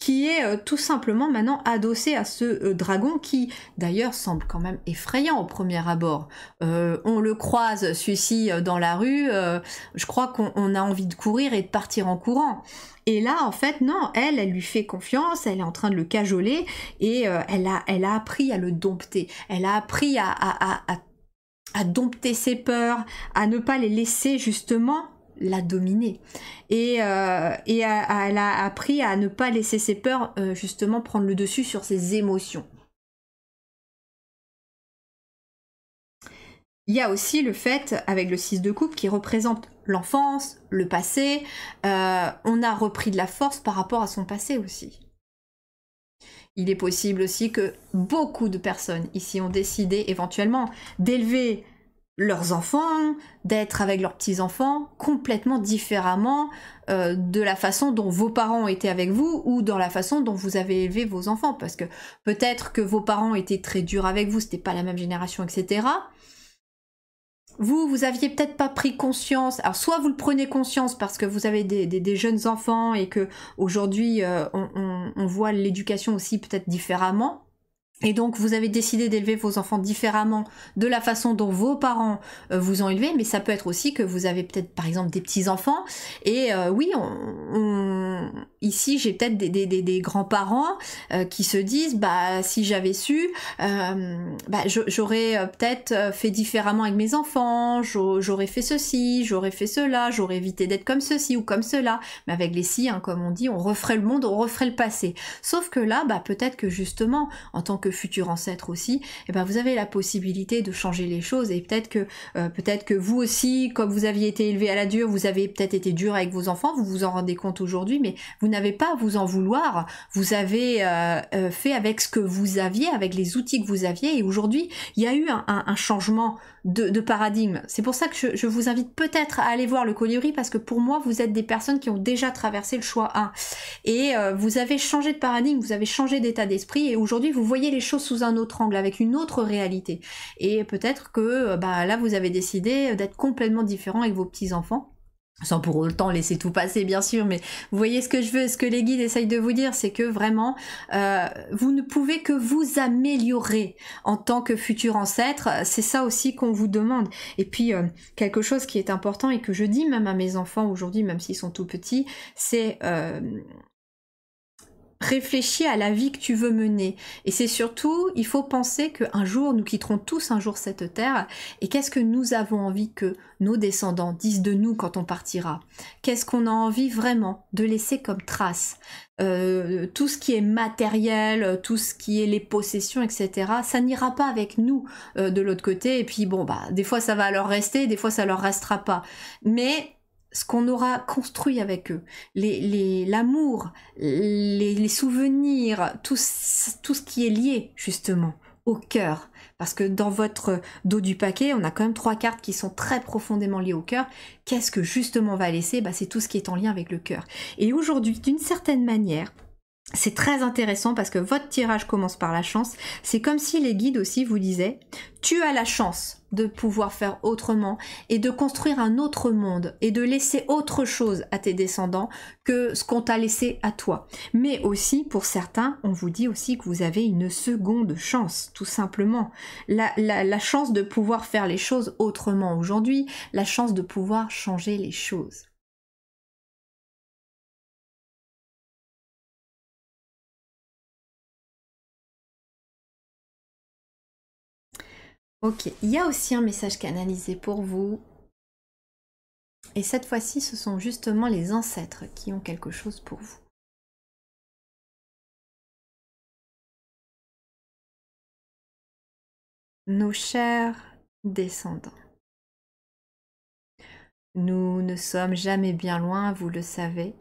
qui est tout simplement maintenant adossée à ce dragon qui d'ailleurs semble quand même effrayant au premier abord. On le croise celui-ci dans la rue, je crois qu'on a envie de courir et de partir en courant. Et là, en fait, non, elle lui fait confiance, elle est en train de le cajoler et elle a appris à le dompter. Elle a appris à dompter ses peurs, à ne pas les laisser justement la dominer. Et elle a appris à ne pas laisser ses peurs justement prendre le dessus sur ses émotions. Il y a aussi le fait, avec le 6 de coupe, qui représente l'enfance, le passé. On a repris de la force par rapport à son passé aussi. Il est possible aussi que beaucoup de personnes ici ont décidé éventuellement d'élever leurs enfants, d'être avec leurs petits-enfants complètement différemment de la façon dont vos parents ont été avec vous ou dans la façon dont vous avez élevé vos enfants. Parce que peut-être que vos parents étaient très durs avec vous, c'était pas la même génération, etc. Vous aviez peut-être pas pris conscience. Alors soit vous le prenez conscience parce que vous avez des jeunes enfants et que aujourd'hui on voit l'éducation aussi peut-être différemment. Et donc vous avez décidé d'élever vos enfants différemment de la façon dont vos parents vous ont élevé, mais ça peut être aussi que vous avez peut-être par exemple des petits-enfants, et oui, ici j'ai peut-être des grands-parents qui se disent, bah si j'avais su, j'aurais peut-être fait différemment avec mes enfants, j'aurais fait ceci, j'aurais fait cela, j'aurais évité d'être comme ceci ou comme cela, mais avec les si, hein, comme on dit, on referait le monde, on referait le passé. Sauf que là, bah, peut-être que justement, en tant que futur ancêtre aussi, eh ben vous avez la possibilité de changer les choses, et peut-être que vous aussi, comme vous aviez été élevé à la dure, vous avez peut-être été dur avec vos enfants, vous vous en rendez compte aujourd'hui, mais vous n'avez pas à vous en vouloir, vous avez fait avec ce que vous aviez, avec les outils que vous aviez, et aujourd'hui il y a eu un changement de paradigme. C'est pour ça que je vous invite peut-être à aller voir le colibri, parce que pour moi vous êtes des personnes qui ont déjà traversé le choix 1, et vous avez changé de paradigme, vous avez changé d'état d'esprit, et aujourd'hui vous voyez les choses sous un autre angle, avec une autre réalité, et peut-être que là vous avez décidé d'être complètement différent avec vos petits-enfants, sans pour autant laisser tout passer bien sûr, mais vous voyez ce que je veux, ce que les guides essayent de vous dire, c'est que vraiment vous ne pouvez que vous améliorer en tant que futur ancêtre, c'est ça aussi qu'on vous demande. Et puis quelque chose qui est important et que je dis même à mes enfants aujourd'hui, même s'ils sont tout petits, c'est réfléchis à la vie que tu veux mener. Et c'est surtout, il faut penser qu'un jour, nous quitterons tous un jour cette terre, et qu'est-ce que nous avons envie que nos descendants disent de nous quand on partira? Qu'est-ce qu'on a envie vraiment de laisser comme trace? Tout ce qui est matériel, tout ce qui est les possessions, etc., ça n'ira pas avec nous de l'autre côté, et puis bon, des fois ça va leur rester, des fois ça leur restera pas. Mais ce qu'on aura construit avec eux, l'amour, les souvenirs, tout ce qui est lié justement au cœur. Parce que dans votre dos du paquet, on a quand même 3 cartes qui sont très profondément liées au cœur. Qu'est-ce que justement on va laisser? C'est tout ce qui est en lien avec le cœur. Et aujourd'hui, d'une certaine manière, c'est très intéressant parce que votre tirage commence par la chance. C'est comme si les guides aussi vous disaient, tu as la chance de pouvoir faire autrement et de construire un autre monde et de laisser autre chose à tes descendants que ce qu'on t'a laissé à toi. Mais aussi, pour certains, on vous dit aussi que vous avez une seconde chance, tout simplement. La chance de pouvoir faire les choses autrement aujourd'hui, la chance de pouvoir changer les choses. Ok, il y a aussi un message canalisé pour vous. Et cette fois-ci, ce sont justement les ancêtres qui ont quelque chose pour vous. Nos chers descendants, nous ne sommes jamais bien loin, vous le savez.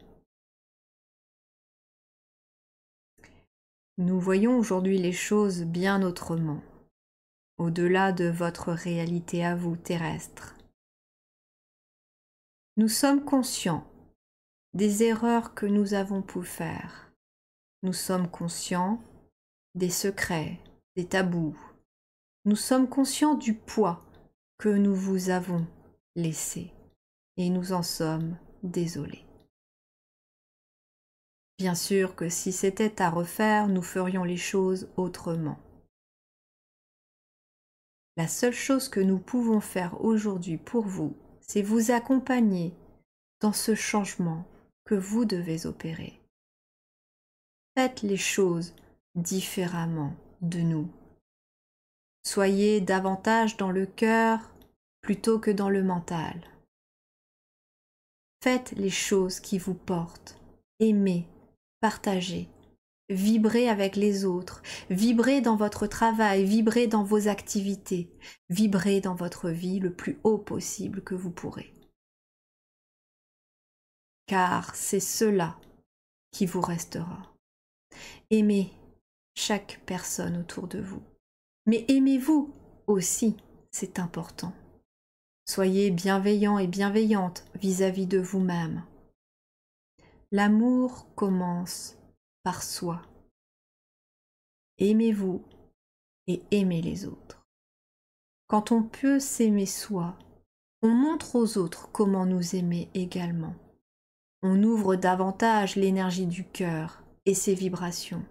Nous voyons aujourd'hui les choses bien autrement, au-delà de votre réalité à vous terrestre. Nous sommes conscients des erreurs que nous avons pu faire. Nous sommes conscients des secrets, des tabous. Nous sommes conscients du poids que nous vous avons laissé et nous en sommes désolés. Bien sûr que si c'était à refaire, nous ferions les choses autrement. La seule chose que nous pouvons faire aujourd'hui pour vous, c'est vous accompagner dans ce changement que vous devez opérer. Faites les choses différemment de nous. Soyez davantage dans le cœur plutôt que dans le mental. Faites les choses qui vous portent. Aimez, partagez, vibrez avec les autres, vibrez dans votre travail, vibrez dans vos activités, vibrez dans votre vie le plus haut possible que vous pourrez. Car c'est cela qui vous restera. Aimez chaque personne autour de vous. Mais aimez-vous aussi, c'est important. Soyez bienveillant et bienveillante vis-à-vis de vous-même. L'amour commence par soi. Aimez-vous et aimez les autres. Quand on peut s'aimer soi, on montre aux autres comment nous aimer également. On ouvre davantage l'énergie du cœur et ses vibrations.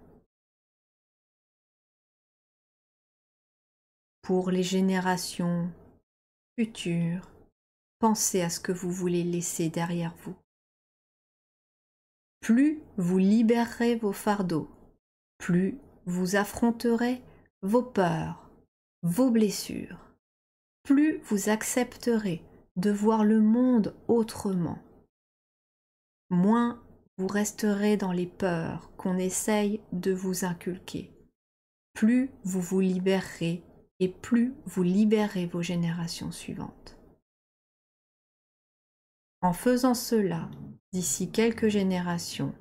Pour les générations futures, pensez à ce que vous voulez laisser derrière vous. Plus vous libérerez vos fardeaux, plus vous affronterez vos peurs, vos blessures, plus vous accepterez de voir le monde autrement, moins vous resterez dans les peurs qu'on essaye de vous inculquer. Plus vous vous libérerez et plus vous libérez vos générations suivantes. En faisant cela, d'ici quelques générations,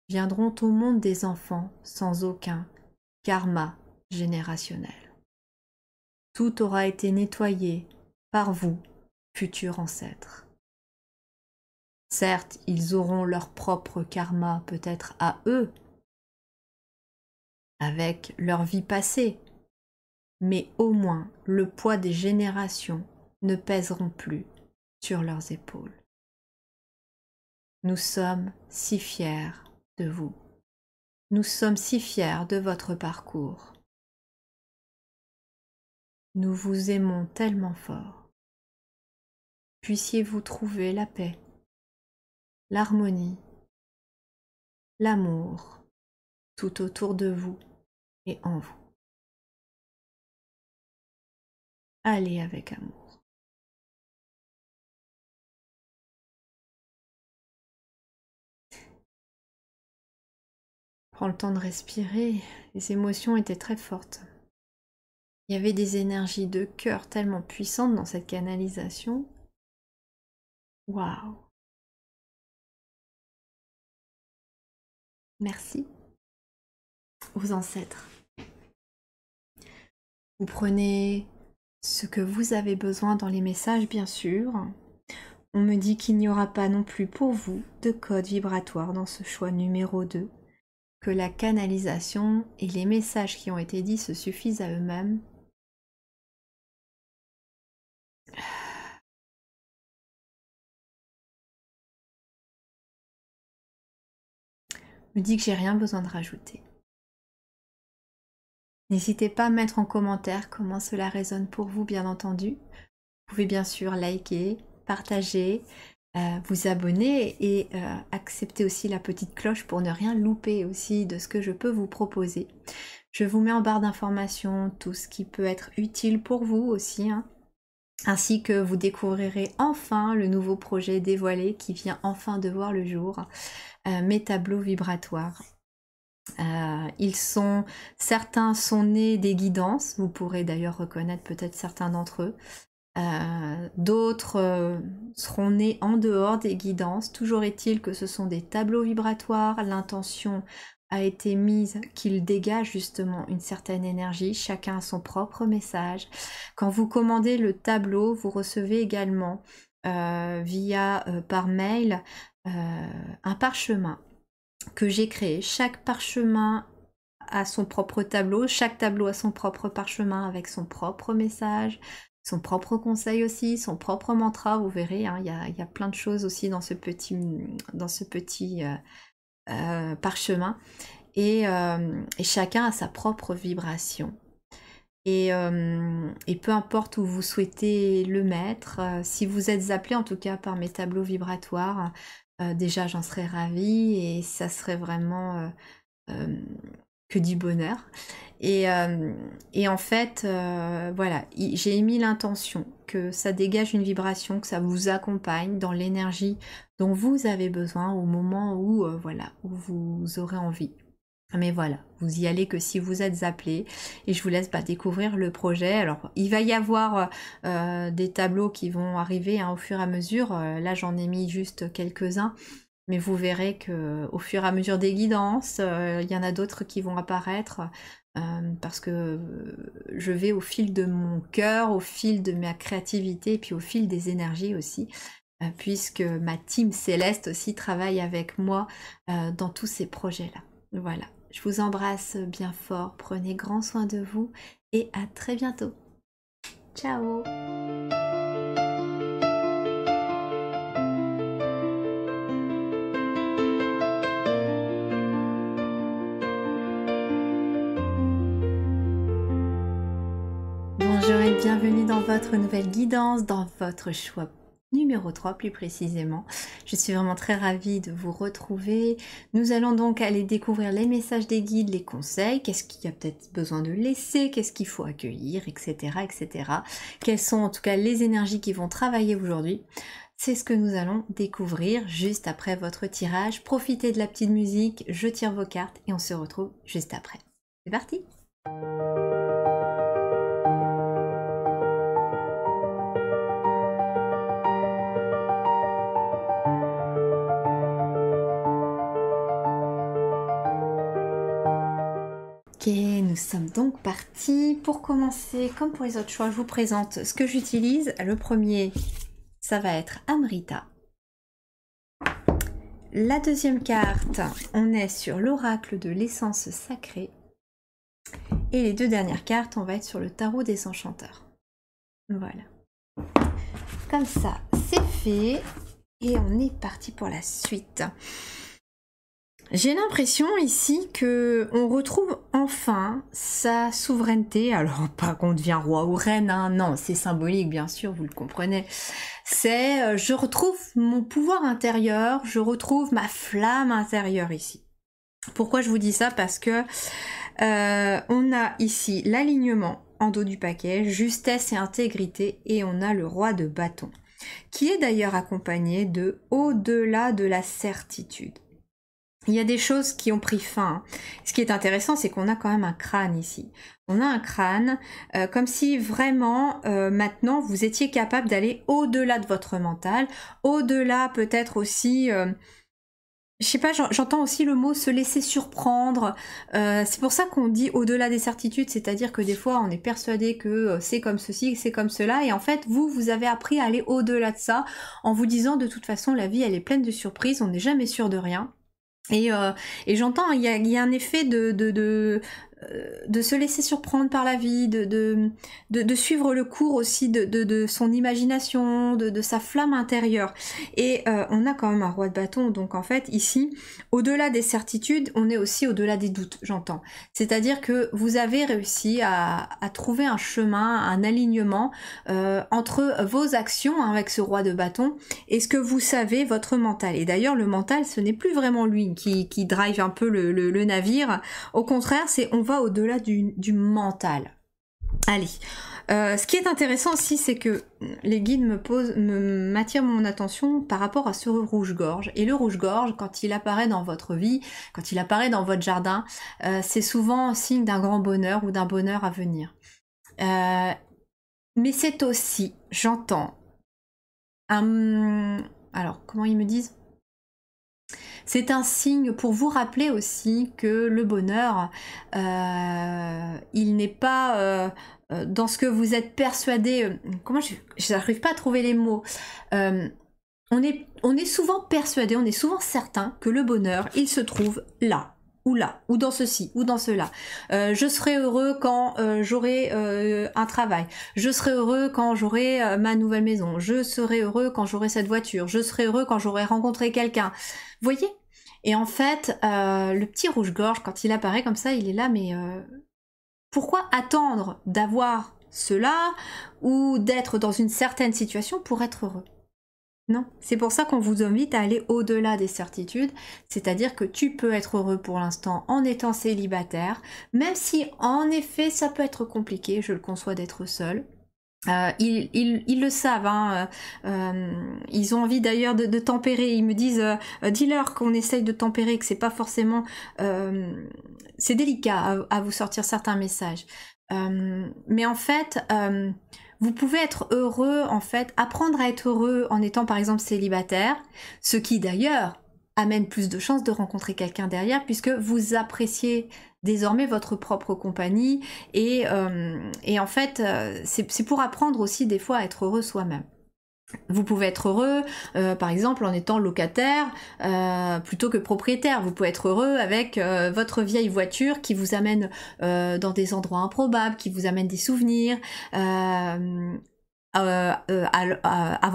viendront au monde des enfants sans aucun karma générationnel. Tout aura été nettoyé par vous, futurs ancêtres. Certes, ils auront leur propre karma peut-être à eux, avec leur vie passée, mais au moins le poids des générations ne pèseront plus sur leurs épaules. Nous sommes si fiers de vous. Nous sommes si fiers de votre parcours. Nous vous aimons tellement fort. Puissiez-vous trouver la paix, l'harmonie, l'amour tout autour de vous et en vous. Allez avec amour. Prends le temps de respirer, les émotions étaient très fortes. Il y avait des énergies de cœur tellement puissantes dans cette canalisation. Waouh! Merci aux ancêtres. Vous prenez ce que vous avez besoin dans les messages, bien sûr. On me dit qu'il n'y aura pas non plus pour vous de code vibratoire dans ce choix numéro 2. Que la canalisation et les messages qui ont été dits se suffisent à eux-mêmes. Me dit que j'ai rien besoin de rajouter. N'hésitez pas à mettre en commentaire comment cela résonne pour vous, bien entendu. Vous pouvez bien sûr liker, partager, vous abonner et accepter aussi la petite cloche pour ne rien louper aussi de ce que je peux vous proposer. Je vous mets en barre d'informations tout ce qui peut être utile pour vous aussi, hein. Ainsi que vous découvrirez enfin le nouveau projet dévoilé qui vient enfin de voir le jour, mes tableaux vibratoires. Certains sont nés des guidances, vous pourrez d'ailleurs reconnaître peut-être certains d'entre eux. D'autres seront nés en dehors des guidances. Toujours est-il que ce sont des tableaux vibratoires. L'intention a été mise qu'ils dégagent justement une certaine énergie. Chacun a son propre message. Quand vous commandez le tableau, vous recevez également par mail un parchemin que j'ai créé. Chaque parchemin a son propre tableau. Chaque tableau a son propre parchemin avec son propre message, son propre conseil aussi, son propre mantra. Vous verrez, hein, y a plein de choses aussi dans ce petit parchemin. Et chacun a sa propre vibration. Et peu importe où vous souhaitez le mettre, si vous êtes appelé en tout cas par mes tableaux vibratoires, déjà j'en serais ravie et ça serait vraiment que du bonheur. Et en fait, voilà, j'ai émis l'intention que ça dégage une vibration, que ça vous accompagne dans l'énergie dont vous avez besoin au moment où, voilà, où vous aurez envie. Mais voilà, vous y allez que si vous êtes appelé et je vous laisse découvrir le projet. Alors, il va y avoir des tableaux qui vont arriver hein, au fur et à mesure. Là, j'en ai mis juste quelques-uns. Mais vous verrez que au fur et à mesure des guidances, il y en a d'autres qui vont apparaître. parce que je vais au fil de mon cœur, au fil de ma créativité et puis au fil des énergies aussi, puisque ma team céleste aussi travaille avec moi dans tous ces projets-là. Voilà, je vous embrasse bien fort, prenez grand soin de vous et à très bientôt. Ciao! Bonjour et bienvenue dans votre nouvelle guidance, dans votre choix numéro 3 plus précisément. Je suis vraiment très ravie de vous retrouver. Nous allons donc aller découvrir les messages des guides, les conseils, qu'est-ce qu'il y a peut-être besoin de laisser, qu'est-ce qu'il faut accueillir, etc., etc. Quelles sont en tout cas les énergies qui vont travailler aujourd'hui. C'est ce que nous allons découvrir juste après votre tirage. Profitez de la petite musique, je tire vos cartes et on se retrouve juste après. C'est parti! Ok, nous sommes donc partis. Pour commencer, comme pour les autres choix, je vous présente ce que j'utilise. Le premier, ça va être Amrita. La deuxième carte, on est sur l'oracle de l'essence sacrée. Et les deux dernières cartes, on va être sur le tarot des enchanteurs. Voilà. Comme ça, c'est fait. Et on est parti pour la suite. J'ai l'impression ici que on retrouve enfin sa souveraineté. Alors pas qu'on devient roi ou reine, hein, non, c'est symbolique bien sûr, vous le comprenez. C'est je retrouve mon pouvoir intérieur, je retrouve ma flamme intérieure ici. Pourquoi je vous dis ça? Parce que on a ici l'alignement en dos du paquet, justesse et intégrité, et on a le roi de bâton, qui est d'ailleurs accompagné de au-delà de la certitude. Il y a des choses qui ont pris fin. Ce qui est intéressant, c'est qu'on a quand même un crâne ici. On a un crâne, comme si vraiment, maintenant, vous étiez capable d'aller au-delà de votre mental, au-delà peut-être aussi... je sais pas, j'entends aussi le mot se laisser surprendre. C'est pour ça qu'on dit au-delà des certitudes, c'est-à-dire que des fois, on est persuadé que c'est comme ceci, c'est comme cela, et en fait, vous avez appris à aller au-delà de ça, en vous disant, de toute façon, la vie, elle est pleine de surprises, on n'est jamais sûr de rien. Et j'entends, il y a un effet de se laisser surprendre par la vie, de suivre le cours aussi de son imagination, de sa flamme intérieure. Et on a quand même un roi de bâton, donc en fait ici, au-delà des certitudes, on est aussi au-delà des doutes, j'entends. C'est-à-dire que vous avez réussi à trouver un chemin, un alignement entre vos actions hein, avec ce roi de bâton et ce que vous savez, votre mental. Et d'ailleurs, le mental, ce n'est plus vraiment lui qui drive un peu le navire. Au contraire, c'est on va au-delà du mental. Allez, ce qui est intéressant aussi, c'est que les guides m'attirent mon attention par rapport à ce rouge-gorge. Et le rouge-gorge, quand il apparaît dans votre vie, quand il apparaît dans votre jardin, c'est souvent signe d'un grand bonheur ou d'un bonheur à venir. Mais c'est aussi, j'entends, alors, comment ils me disent ? C'est un signe pour vous rappeler aussi que le bonheur, il n'est pas dans ce que vous êtes persuadé. Comment je n'arrive pas à trouver les mots. On est souvent persuadé, on est souvent certain que le bonheur, il se trouve là, ou dans ceci, ou dans cela. Je serai heureux quand j'aurai un travail. Je serai heureux quand j'aurai ma nouvelle maison. Je serai heureux quand j'aurai cette voiture. Je serai heureux quand j'aurai rencontré quelqu'un. Vous voyez ? Et en fait, le petit rouge-gorge, quand il apparaît comme ça, il est là, mais pourquoi attendre d'avoir cela ou d'être dans une certaine situation pour être heureux ? Non, c'est pour ça qu'on vous invite à aller au-delà des certitudes, c'est-à-dire que tu peux être heureux pour l'instant en étant célibataire, même si en effet ça peut être compliqué, je le conçois d'être seul. Ils le savent, hein, ils ont envie d'ailleurs de tempérer, ils me disent dis-leur qu'on essaye de tempérer, que c'est pas forcément... c'est délicat à vous sortir certains messages. Mais en fait... vous pouvez être heureux, en fait, apprendre à être heureux en étant par exemple célibataire, ce qui d'ailleurs amène plus de chances de rencontrer quelqu'un derrière, puisque vous appréciez désormais votre propre compagnie, et en fait, c'est pour apprendre aussi des fois à être heureux soi-même. Vous pouvez être heureux, par exemple, en étant locataire plutôt que propriétaire. Vous pouvez être heureux avec votre vieille voiture qui vous amène dans des endroits improbables, qui vous amène des souvenirs, avant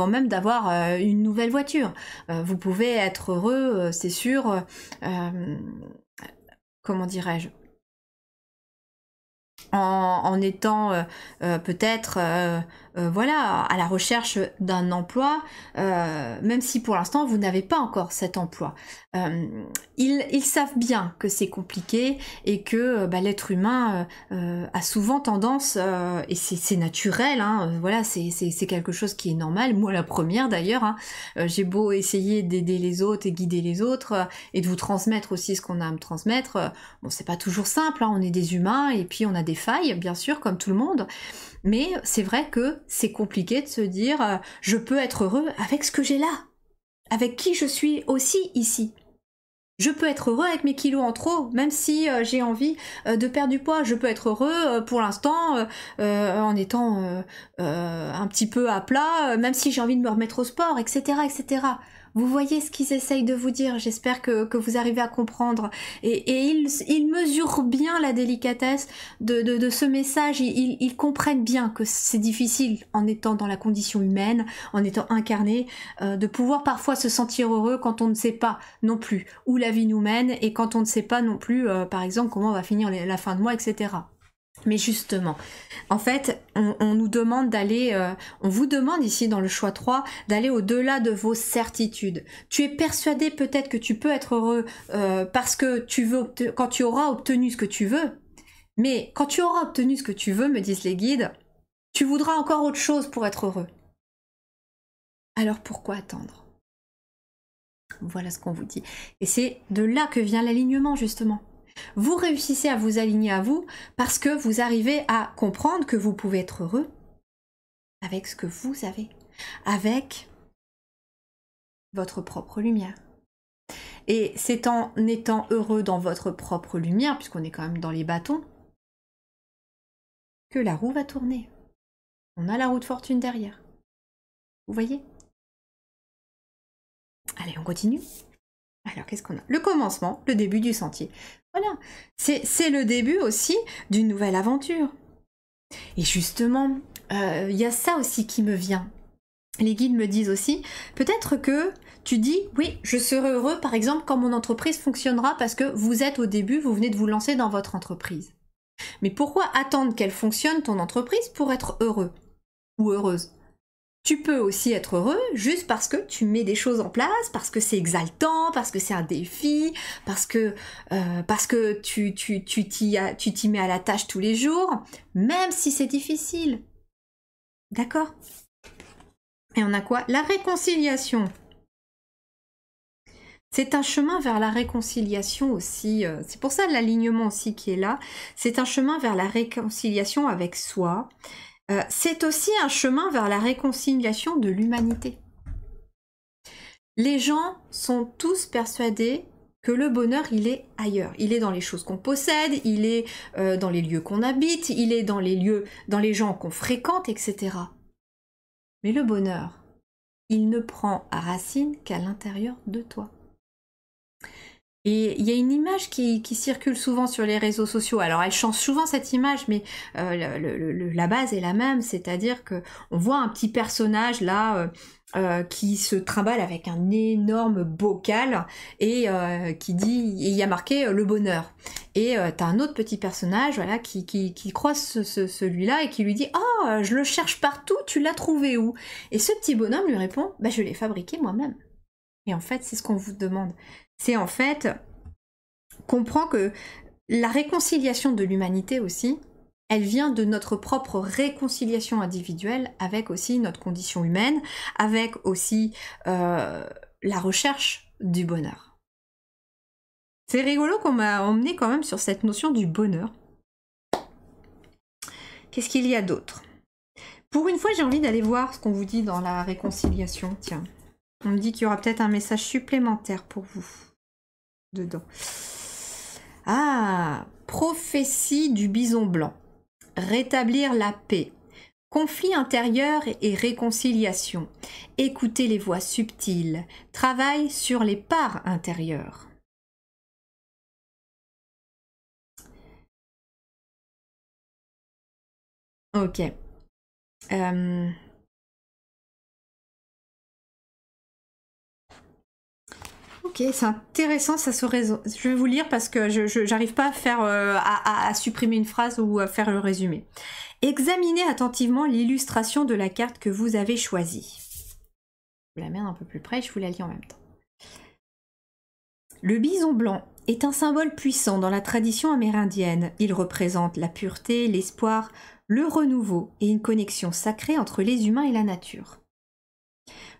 même d'avoir une nouvelle voiture. Vous pouvez être heureux, c'est sûr, comment dirais-je, en étant peut-être voilà, à la recherche d'un emploi, même si pour l'instant vous n'avez pas encore cet emploi. Ils savent bien que c'est compliqué et que l'être humain a souvent tendance, et c'est naturel, hein, voilà, c'est quelque chose qui est normal, moi la première d'ailleurs, hein, j'ai beau essayer d'aider les autres et guider les autres, et de vous transmettre aussi ce qu'on a à me transmettre, bon c'est pas toujours simple, hein, on est des humains et puis on a des failles, bien sûr, comme tout le monde, mais c'est vrai que c'est compliqué de se dire je peux être heureux avec ce que j'ai là, avec qui je suis aussi ici. Je peux être heureux avec mes kilos en trop, même si j'ai envie de perdre du poids. Je peux être heureux pour l'instant en étant un petit peu à plat, même si j'ai envie de me remettre au sport, etc., etc. Vous voyez ce qu'ils essayent de vous dire, j'espère que vous arrivez à comprendre. Et ils mesurent bien la délicatesse de ce message, ils comprennent bien que c'est difficile en étant dans la condition humaine, en étant incarné, de pouvoir parfois se sentir heureux quand on ne sait pas non plus où la vie nous mène, et quand on ne sait pas non plus, par exemple, comment on va finir la fin de mois, etc. Mais justement, en fait, on nous demande d'aller, on vous demande ici dans le choix 3, d'aller au-delà de vos certitudes. Tu es persuadé peut-être que tu peux être heureux parce que tu veux, quand tu auras obtenu ce que tu veux, mais quand tu auras obtenu ce que tu veux, me disent les guides, tu voudras encore autre chose pour être heureux. Alors pourquoi attendre? Voilà ce qu'on vous dit. Et c'est de là que vient l'alignement, justement. Vous réussissez à vous aligner à vous parce que vous arrivez à comprendre que vous pouvez être heureux avec ce que vous avez, avec votre propre lumière. Et c'est en étant heureux dans votre propre lumière, puisqu'on est quand même dans les bâtons, que la roue va tourner. On a la roue de fortune derrière. Vous voyez? Allez, on continue. Alors, qu'est-ce qu'on a? Le commencement, le début du sentier. Voilà, c'est le début aussi d'une nouvelle aventure. Et justement, il y a ça aussi qui me vient. Les guides me disent aussi, peut-être que tu dis, oui, je serai heureux, par exemple, quand mon entreprise fonctionnera, parce que vous êtes au début, vous venez de vous lancer dans votre entreprise. Mais pourquoi attendre qu'elle fonctionne, ton entreprise, pour être heureux ou heureuse? Tu peux aussi être heureux juste parce que tu mets des choses en place, parce que c'est exaltant, parce que c'est un défi, parce que tu t'y mets à la tâche tous les jours, même si c'est difficile. D'accord? Et on a quoi? La réconciliation. C'est un chemin vers la réconciliation aussi. C'est pour ça l'alignement aussi qui est là. C'est un chemin vers la réconciliation avec soi. C'est aussi un chemin vers la réconciliation de l'humanité. Les gens sont tous persuadés que le bonheur, il est ailleurs. Il est dans les choses qu'on possède, il est dans les lieux qu'on habite, il est dans les lieux, dans les gens qu'on fréquente, etc. Mais le bonheur, il ne prend racine qu'à l'intérieur de toi. Et il y a une image qui circule souvent sur les réseaux sociaux. Alors elle change souvent cette image, mais la base est la même, c'est-à-dire que on voit un petit personnage là qui se trimballe avec un énorme bocal et qui dit, et il y a marqué le bonheur. Et t'as un autre petit personnage, voilà, qui croise celui-là et qui lui dit « Oh, je le cherche partout, tu l'as trouvé où ?» Et ce petit bonhomme lui répond « Bah, je l'ai fabriqué moi-même. » Et en fait, c'est ce qu'on vous demande. C'est en fait comprendre que la réconciliation de l'humanité aussi, elle vient de notre propre réconciliation individuelle avec aussi notre condition humaine, avec aussi la recherche du bonheur. C'est rigolo qu'on m'a emmené quand même sur cette notion du bonheur. Qu'est-ce qu'il y a d'autre? Pour une fois, j'ai envie d'aller voir ce qu'on vous dit dans la réconciliation. Tiens. On me dit qu'il y aura peut-être un message supplémentaire pour vous dedans. Ah, prophétie du bison blanc. Rétablir la paix. Conflit intérieur et réconciliation. Écoutez les voix subtiles. Travail sur les parts intérieures. Ok. Ok, c'est intéressant, ça se résume. Je vais vous lire parce que je n'arrive pas à faire à supprimer une phrase ou à faire le résumé. Examinez attentivement l'illustration de la carte que vous avez choisie. Je vous la mets un peu plus près, je vous la lis en même temps. Le bison blanc est un symbole puissant dans la tradition amérindienne. Il représente la pureté, l'espoir, le renouveau et une connexion sacrée entre les humains et la nature.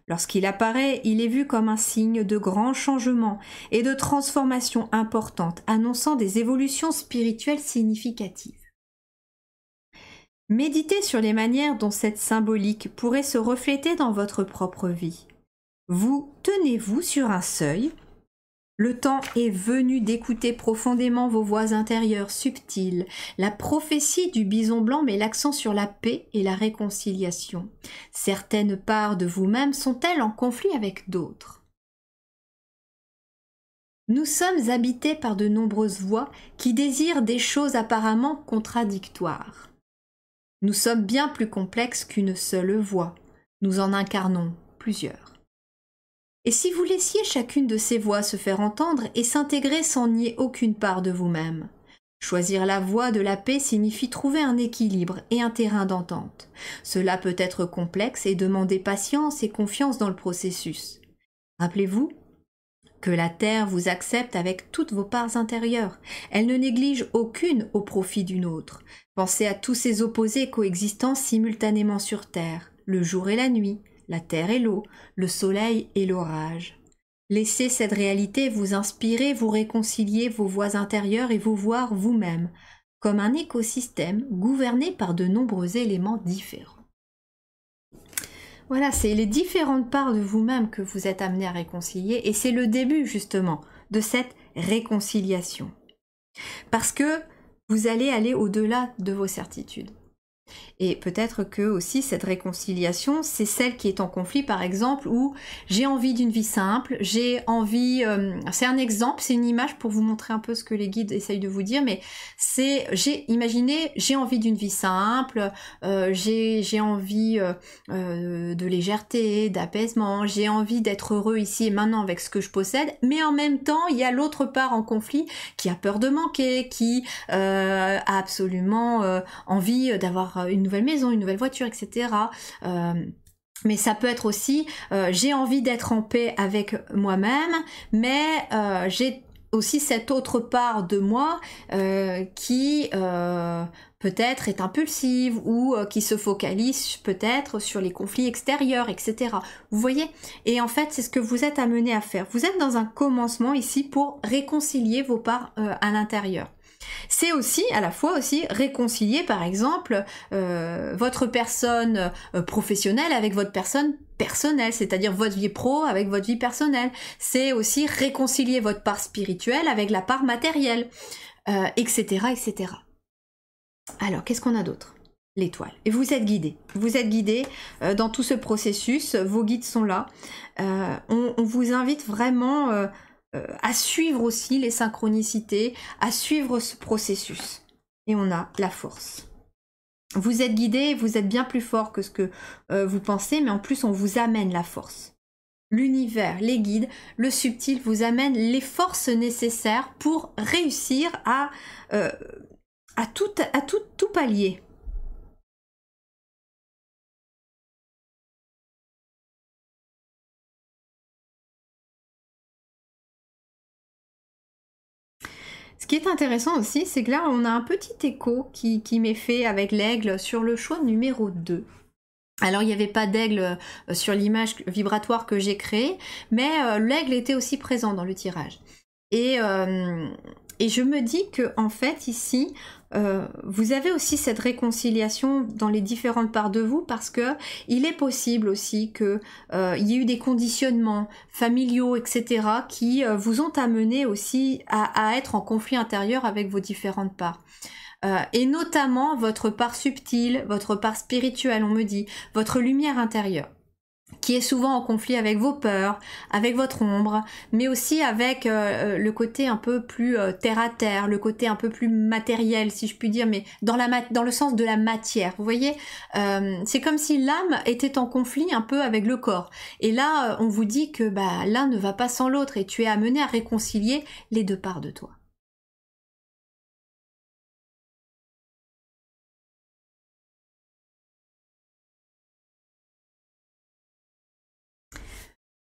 Lorsqu'il apparaît, il est vu comme un signe de grands changements et de transformations importantes, annonçant des évolutions spirituelles significatives. Méditez sur les manières dont cette symbolique pourrait se refléter dans votre propre vie. Vous tenez-vous sur un seuil? Le temps est venu d'écouter profondément vos voix intérieures subtiles. La prophétie du bison blanc met l'accent sur la paix et la réconciliation. Certaines parts de vous-même sont-elles en conflit avec d'autres? Nous sommes habités par de nombreuses voix qui désirent des choses apparemment contradictoires. Nous sommes bien plus complexes qu'une seule voix. Nous en incarnons plusieurs. Et si vous laissiez chacune de ces voix se faire entendre et s'intégrer sans nier aucune part de vous-même? Choisir la voie de la paix signifie trouver un équilibre et un terrain d'entente. Cela peut être complexe et demander patience et confiance dans le processus. Rappelez-vous que la Terre vous accepte avec toutes vos parts intérieures. Elle ne néglige aucune au profit d'une autre. Pensez à tous ces opposés coexistant simultanément sur Terre, le jour et la nuit, la terre et l'eau, le soleil et l'orage. Laissez cette réalité vous inspirer, vous réconcilier vos voies intérieures et vous voir vous-même, comme un écosystème gouverné par de nombreux éléments différents. Voilà, c'est les différentes parts de vous-même que vous êtes amené à réconcilier et c'est le début justement de cette réconciliation. Parce que vous allez aller au-delà de vos certitudes. Et peut-être que aussi cette réconciliation, c'est celle qui est en conflit, par exemple, où j'ai envie d'une vie simple, j'ai envie, c'est un exemple, c'est une image pour vous montrer un peu ce que les guides essayent de vous dire, mais c'est, imaginez, j'ai envie d'une vie simple, j'ai envie de légèreté, d'apaisement, j'ai envie d'être heureux ici et maintenant avec ce que je possède, mais en même temps, il y a l'autre part en conflit qui a peur de manquer, qui a absolument envie d'avoir une nouvelle maison, une nouvelle voiture, etc. Mais ça peut être aussi, j'ai envie d'être en paix avec moi-même, mais j'ai aussi cette autre part de moi qui peut-être est impulsive ou qui se focalise peut-être sur les conflits extérieurs, etc. Vous voyez? Et en fait, c'est ce que vous êtes amené à faire. Vous êtes dans un commencement ici pour réconcilier vos parts à l'intérieur. C'est aussi, à la fois aussi, réconcilier par exemple votre personne professionnelle avec votre personne personnelle, c'est-à-dire votre vie pro avec votre vie personnelle. C'est aussi réconcilier votre part spirituelle avec la part matérielle, etc., etc. Alors, qu'est-ce qu'on a d'autre? L'étoile. Et vous êtes guidé. Vous êtes guidé dans tout ce processus. Vos guides sont là. On vous invite vraiment à suivre aussi les synchronicités, à suivre ce processus. Et on a la force. Vous êtes guidé, vous êtes bien plus fort que ce que vous pensez, mais en plus on vous amène la force. L'univers, les guides, le subtil vous amène les forces nécessaires pour réussir à tout pallier. Ce qui est intéressant aussi, c'est que là, on a un petit écho qui m'est fait avec l'aigle sur le choix numéro 2. Alors, il n'y avait pas d'aigle sur l'image vibratoire que j'ai créée, mais l'aigle était aussi présent dans le tirage. Et Et je me dis que en fait ici, vous avez aussi cette réconciliation dans les différentes parts de vous parce que il est possible aussi que il y ait eu des conditionnements familiaux, etc., qui vous ont amené aussi à être en conflit intérieur avec vos différentes parts. Et notamment votre part subtile, votre part spirituelle, on me dit, votre lumière intérieure, qui est souvent en conflit avec vos peurs, avec votre ombre, mais aussi avec le côté un peu plus terre à terre, le côté un peu plus matériel, si je puis dire, mais dans le sens de la matière. Vous voyez, c'est comme si l'âme était en conflit un peu avec le corps. Et là, on vous dit que bah, l'un ne va pas sans l'autre et tu es amené à réconcilier les deux parts de toi.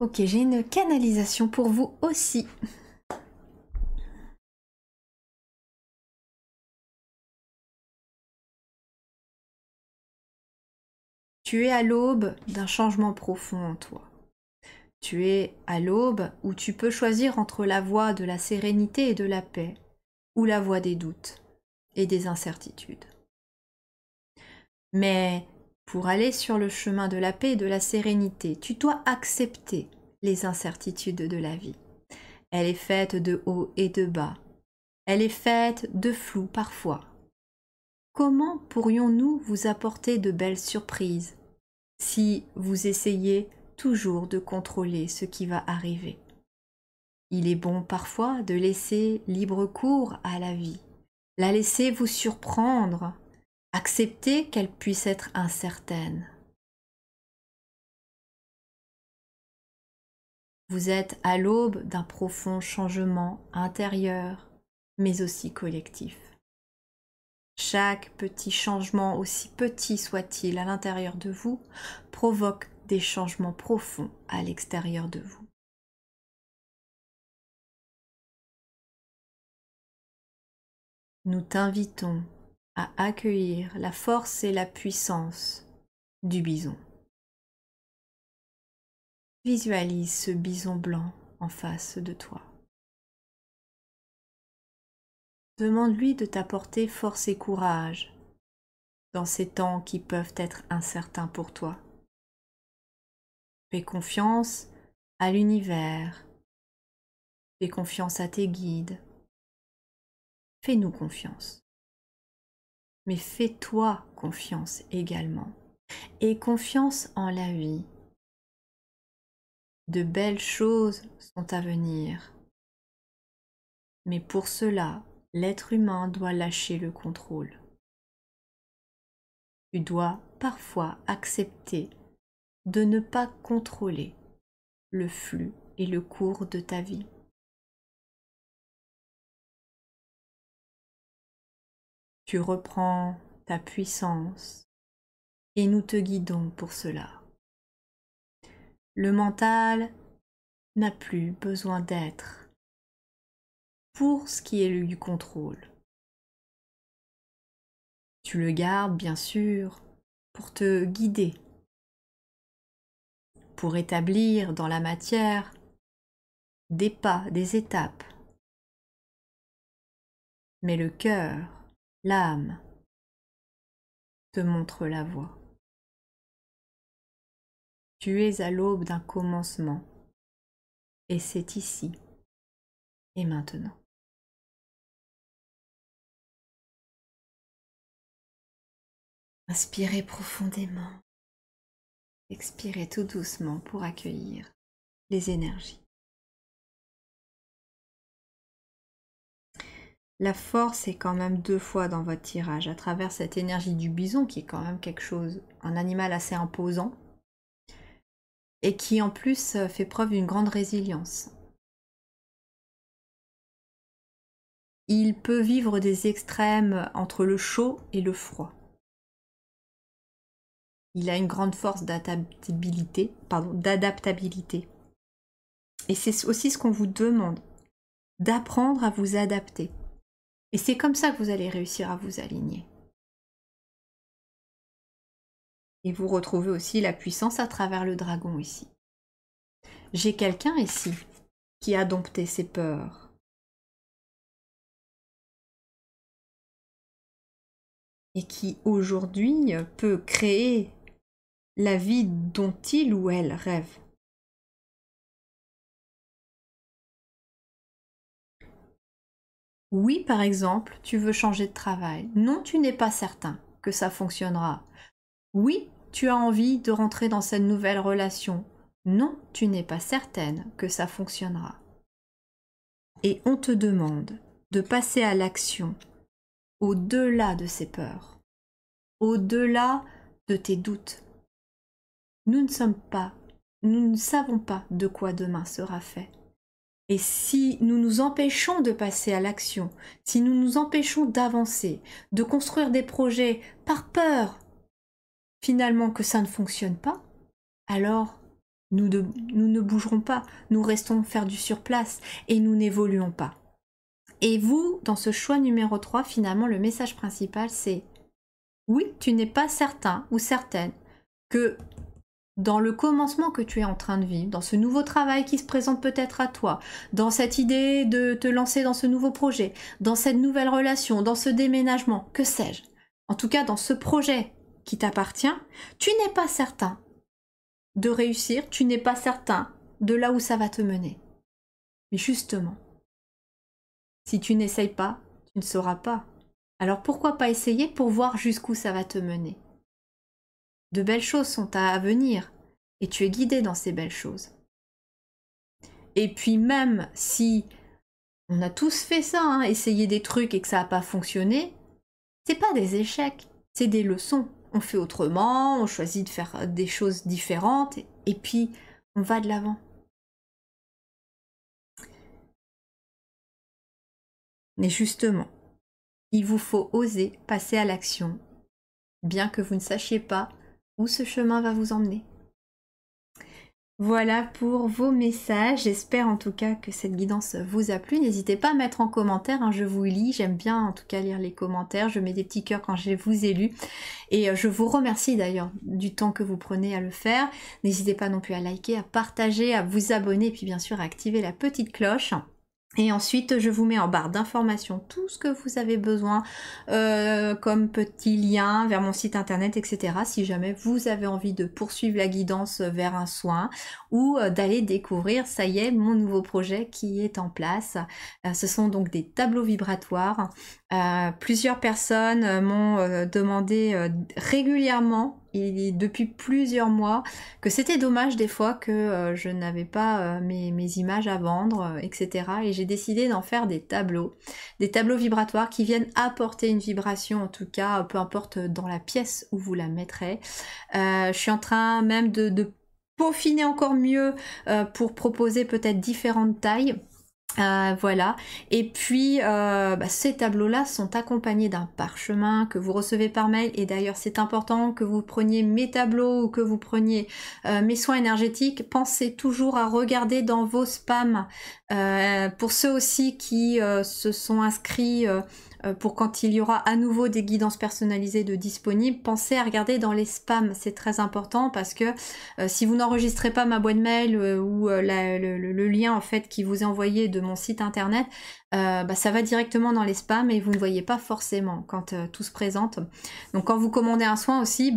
Ok, j'ai une canalisation pour vous aussi. Tu es à l'aube d'un changement profond en toi. Tu es à l'aube où tu peux choisir entre la voie de la sérénité et de la paix, ou la voie des doutes et des incertitudes. Mais pour aller sur le chemin de la paix et de la sérénité, tu dois accepter les incertitudes de la vie. Elle est faite de haut et de bas. Elle est faite de flou parfois. Comment pourrions-nous vous apporter de belles surprises si vous essayez toujours de contrôler ce qui va arriver? Il est bon parfois de laisser libre cours à la vie, la laisser vous surprendre, accepter qu'elle puisse être incertaine. Vous êtes à l'aube d'un profond changement intérieur, mais aussi collectif. Chaque petit changement, aussi petit soit-il à l'intérieur de vous, provoque des changements profonds à l'extérieur de vous. Nous t'invitons à accueillir la force et la puissance du bison. Visualise ce bison blanc en face de toi. Demande-lui de t'apporter force et courage dans ces temps qui peuvent être incertains pour toi. Fais confiance à l'univers. Fais confiance à tes guides. Fais-nous confiance. Mais fais-toi confiance également. Et confiance en la vie. De belles choses sont à venir. Mais pour cela, l'être humain doit lâcher le contrôle. Tu dois parfois accepter de ne pas contrôler le flux et le cours de ta vie. Tu reprends ta puissance et nous te guidons pour cela. Le mental n'a plus besoin d'être pour ce qui est du contrôle. Tu le gardes bien sûr pour te guider, pour établir dans la matière des pas, des étapes. Mais le cœur, l'âme, te montre la voie. Tu es à l'aube d'un commencement, et c'est ici et maintenant. Inspirez profondément, expirez tout doucement pour accueillir les énergies. La force est quand même 2 fois dans votre tirage, à travers cette énergie du bison, qui est quand même quelque chose, un animal assez imposant, et qui en plus fait preuve d'une grande résilience. Il peut vivre des extrêmes entre le chaud et le froid. Il a une grande force d'adaptabilité. Et c'est aussi ce qu'on vous demande, d'apprendre à vous adapter. Et c'est comme ça que vous allez réussir à vous aligner. Et vous retrouvez aussi la puissance à travers le dragon ici. J'ai quelqu'un ici qui a dompté ses peurs. et qui aujourd'hui peut créer la vie dont il ou elle rêve. Oui, par exemple, tu veux changer de travail. Non, tu n'es pas certain que ça fonctionnera. Oui, tu as envie de rentrer dans cette nouvelle relation. Non, tu n'es pas certaine que ça fonctionnera. Et on te demande de passer à l'action au-delà de ces peurs, au-delà de tes doutes. Nous ne savons pas de quoi demain sera fait. Et si nous nous empêchons de passer à l'action, si nous nous empêchons d'avancer, de construire des projets par peur, finalement que ça ne fonctionne pas, alors nous ne bougerons pas, nous restons faire du surplace et nous n'évoluons pas. Et vous, dans ce choix numéro 3, finalement, le message principal, c'est oui, tu n'es pas certain ou certaine que dans le commencement que tu es en train de vivre, dans ce nouveau travail qui se présente peut-être à toi, dans cette idée de te lancer dans ce nouveau projet, dans cette nouvelle relation, dans ce déménagement, que sais-je, en tout cas dans ce projet qui t'appartient, tu n'es pas certain de réussir, tu n'es pas certain de là où ça va te mener. Mais justement, si tu n'essayes pas, tu ne sauras pas. Alors pourquoi pas essayer pour voir jusqu'où ça va te mener? De belles choses sont à venir et tu es guidé dans ces belles choses. Et puis même si on a tous fait ça, hein, essayer des trucs et que ça n'a pas fonctionné, c'est pas des échecs, c'est des leçons. On fait autrement, on choisit de faire des choses différentes et puis on va de l'avant. Mais justement, il vous faut oser passer à l'action, bien que vous ne sachiez pas où ce chemin va vous emmener. Voilà pour vos messages, j'espère en tout cas que cette guidance vous a plu. N'hésitez pas à mettre en commentaire, hein, je vous lis, j'aime bien en tout cas lire les commentaires, je mets des petits cœurs quand je vous ai lus. Et je vous remercie d'ailleurs du temps que vous prenez à le faire. N'hésitez pas non plus à liker, à partager, à vous abonner et puis bien sûr à activer la petite cloche. Et ensuite, je vous mets en barre d'informations tout ce que vous avez besoin, comme petit lien vers mon site internet, etc. Si jamais vous avez envie de poursuivre la guidance vers un soin ou d'aller découvrir, ça y est, mon nouveau projet qui est en place. Ce sont donc des tableaux vibratoires. Plusieurs personnes m'ont demandé régulièrement et depuis plusieurs mois que c'était dommage des fois que je n'avais pas mes images à vendre, etc. Et j'ai décidé d'en faire des tableaux vibratoires qui viennent apporter une vibration, en tout cas, peu importe dans la pièce où vous la mettrez. Je suis en train même de peaufiner encore mieux pour proposer peut-être différentes tailles. Voilà, et puis ces tableaux-là sont accompagnés d'un parchemin que vous recevez par mail, et d'ailleurs c'est important que vous preniez mes tableaux ou que vous preniez mes soins énergétiques, pensez toujours à regarder dans vos spams, pour ceux aussi qui se sont inscrits pour quand il y aura à nouveau des guidances personnalisées de disponibles, pensez à regarder dans les spams, c'est très important parce que si vous n'enregistrez pas ma boîte mail ou le lien en fait qui vous est envoyé de mon site internet, ça va directement dans les spams et vous ne voyez pas forcément quand tout se présente. Donc quand vous commandez un soin aussi,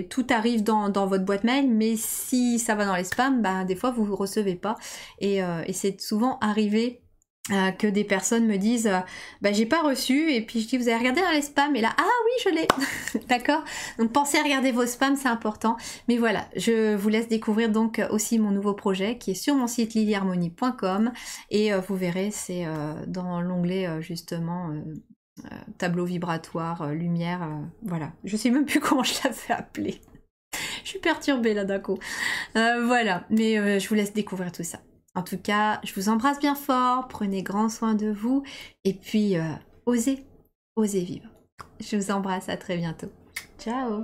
tout arrive dans votre boîte mail, mais si ça va dans les spams, des fois vous ne recevez pas et c'est souvent arrivé que des personnes me disent j'ai pas reçu, et puis je dis vous avez regardé dans les spams, et là ah oui je l'ai. D'accord, donc pensez à regarder vos spams, c'est important. Mais voilà, je vous laisse découvrir donc aussi mon nouveau projet qui est sur mon site lilyharmonie.com et vous verrez, c'est dans l'onglet justement tableau vibratoire, lumière, voilà, je sais même plus comment je l'avais appelé. Je suis perturbée là d'un coup. Voilà, mais je vous laisse découvrir tout ça. En tout cas, je vous embrasse bien fort, prenez grand soin de vous, et puis osez vivre. Je vous embrasse, à très bientôt. Ciao!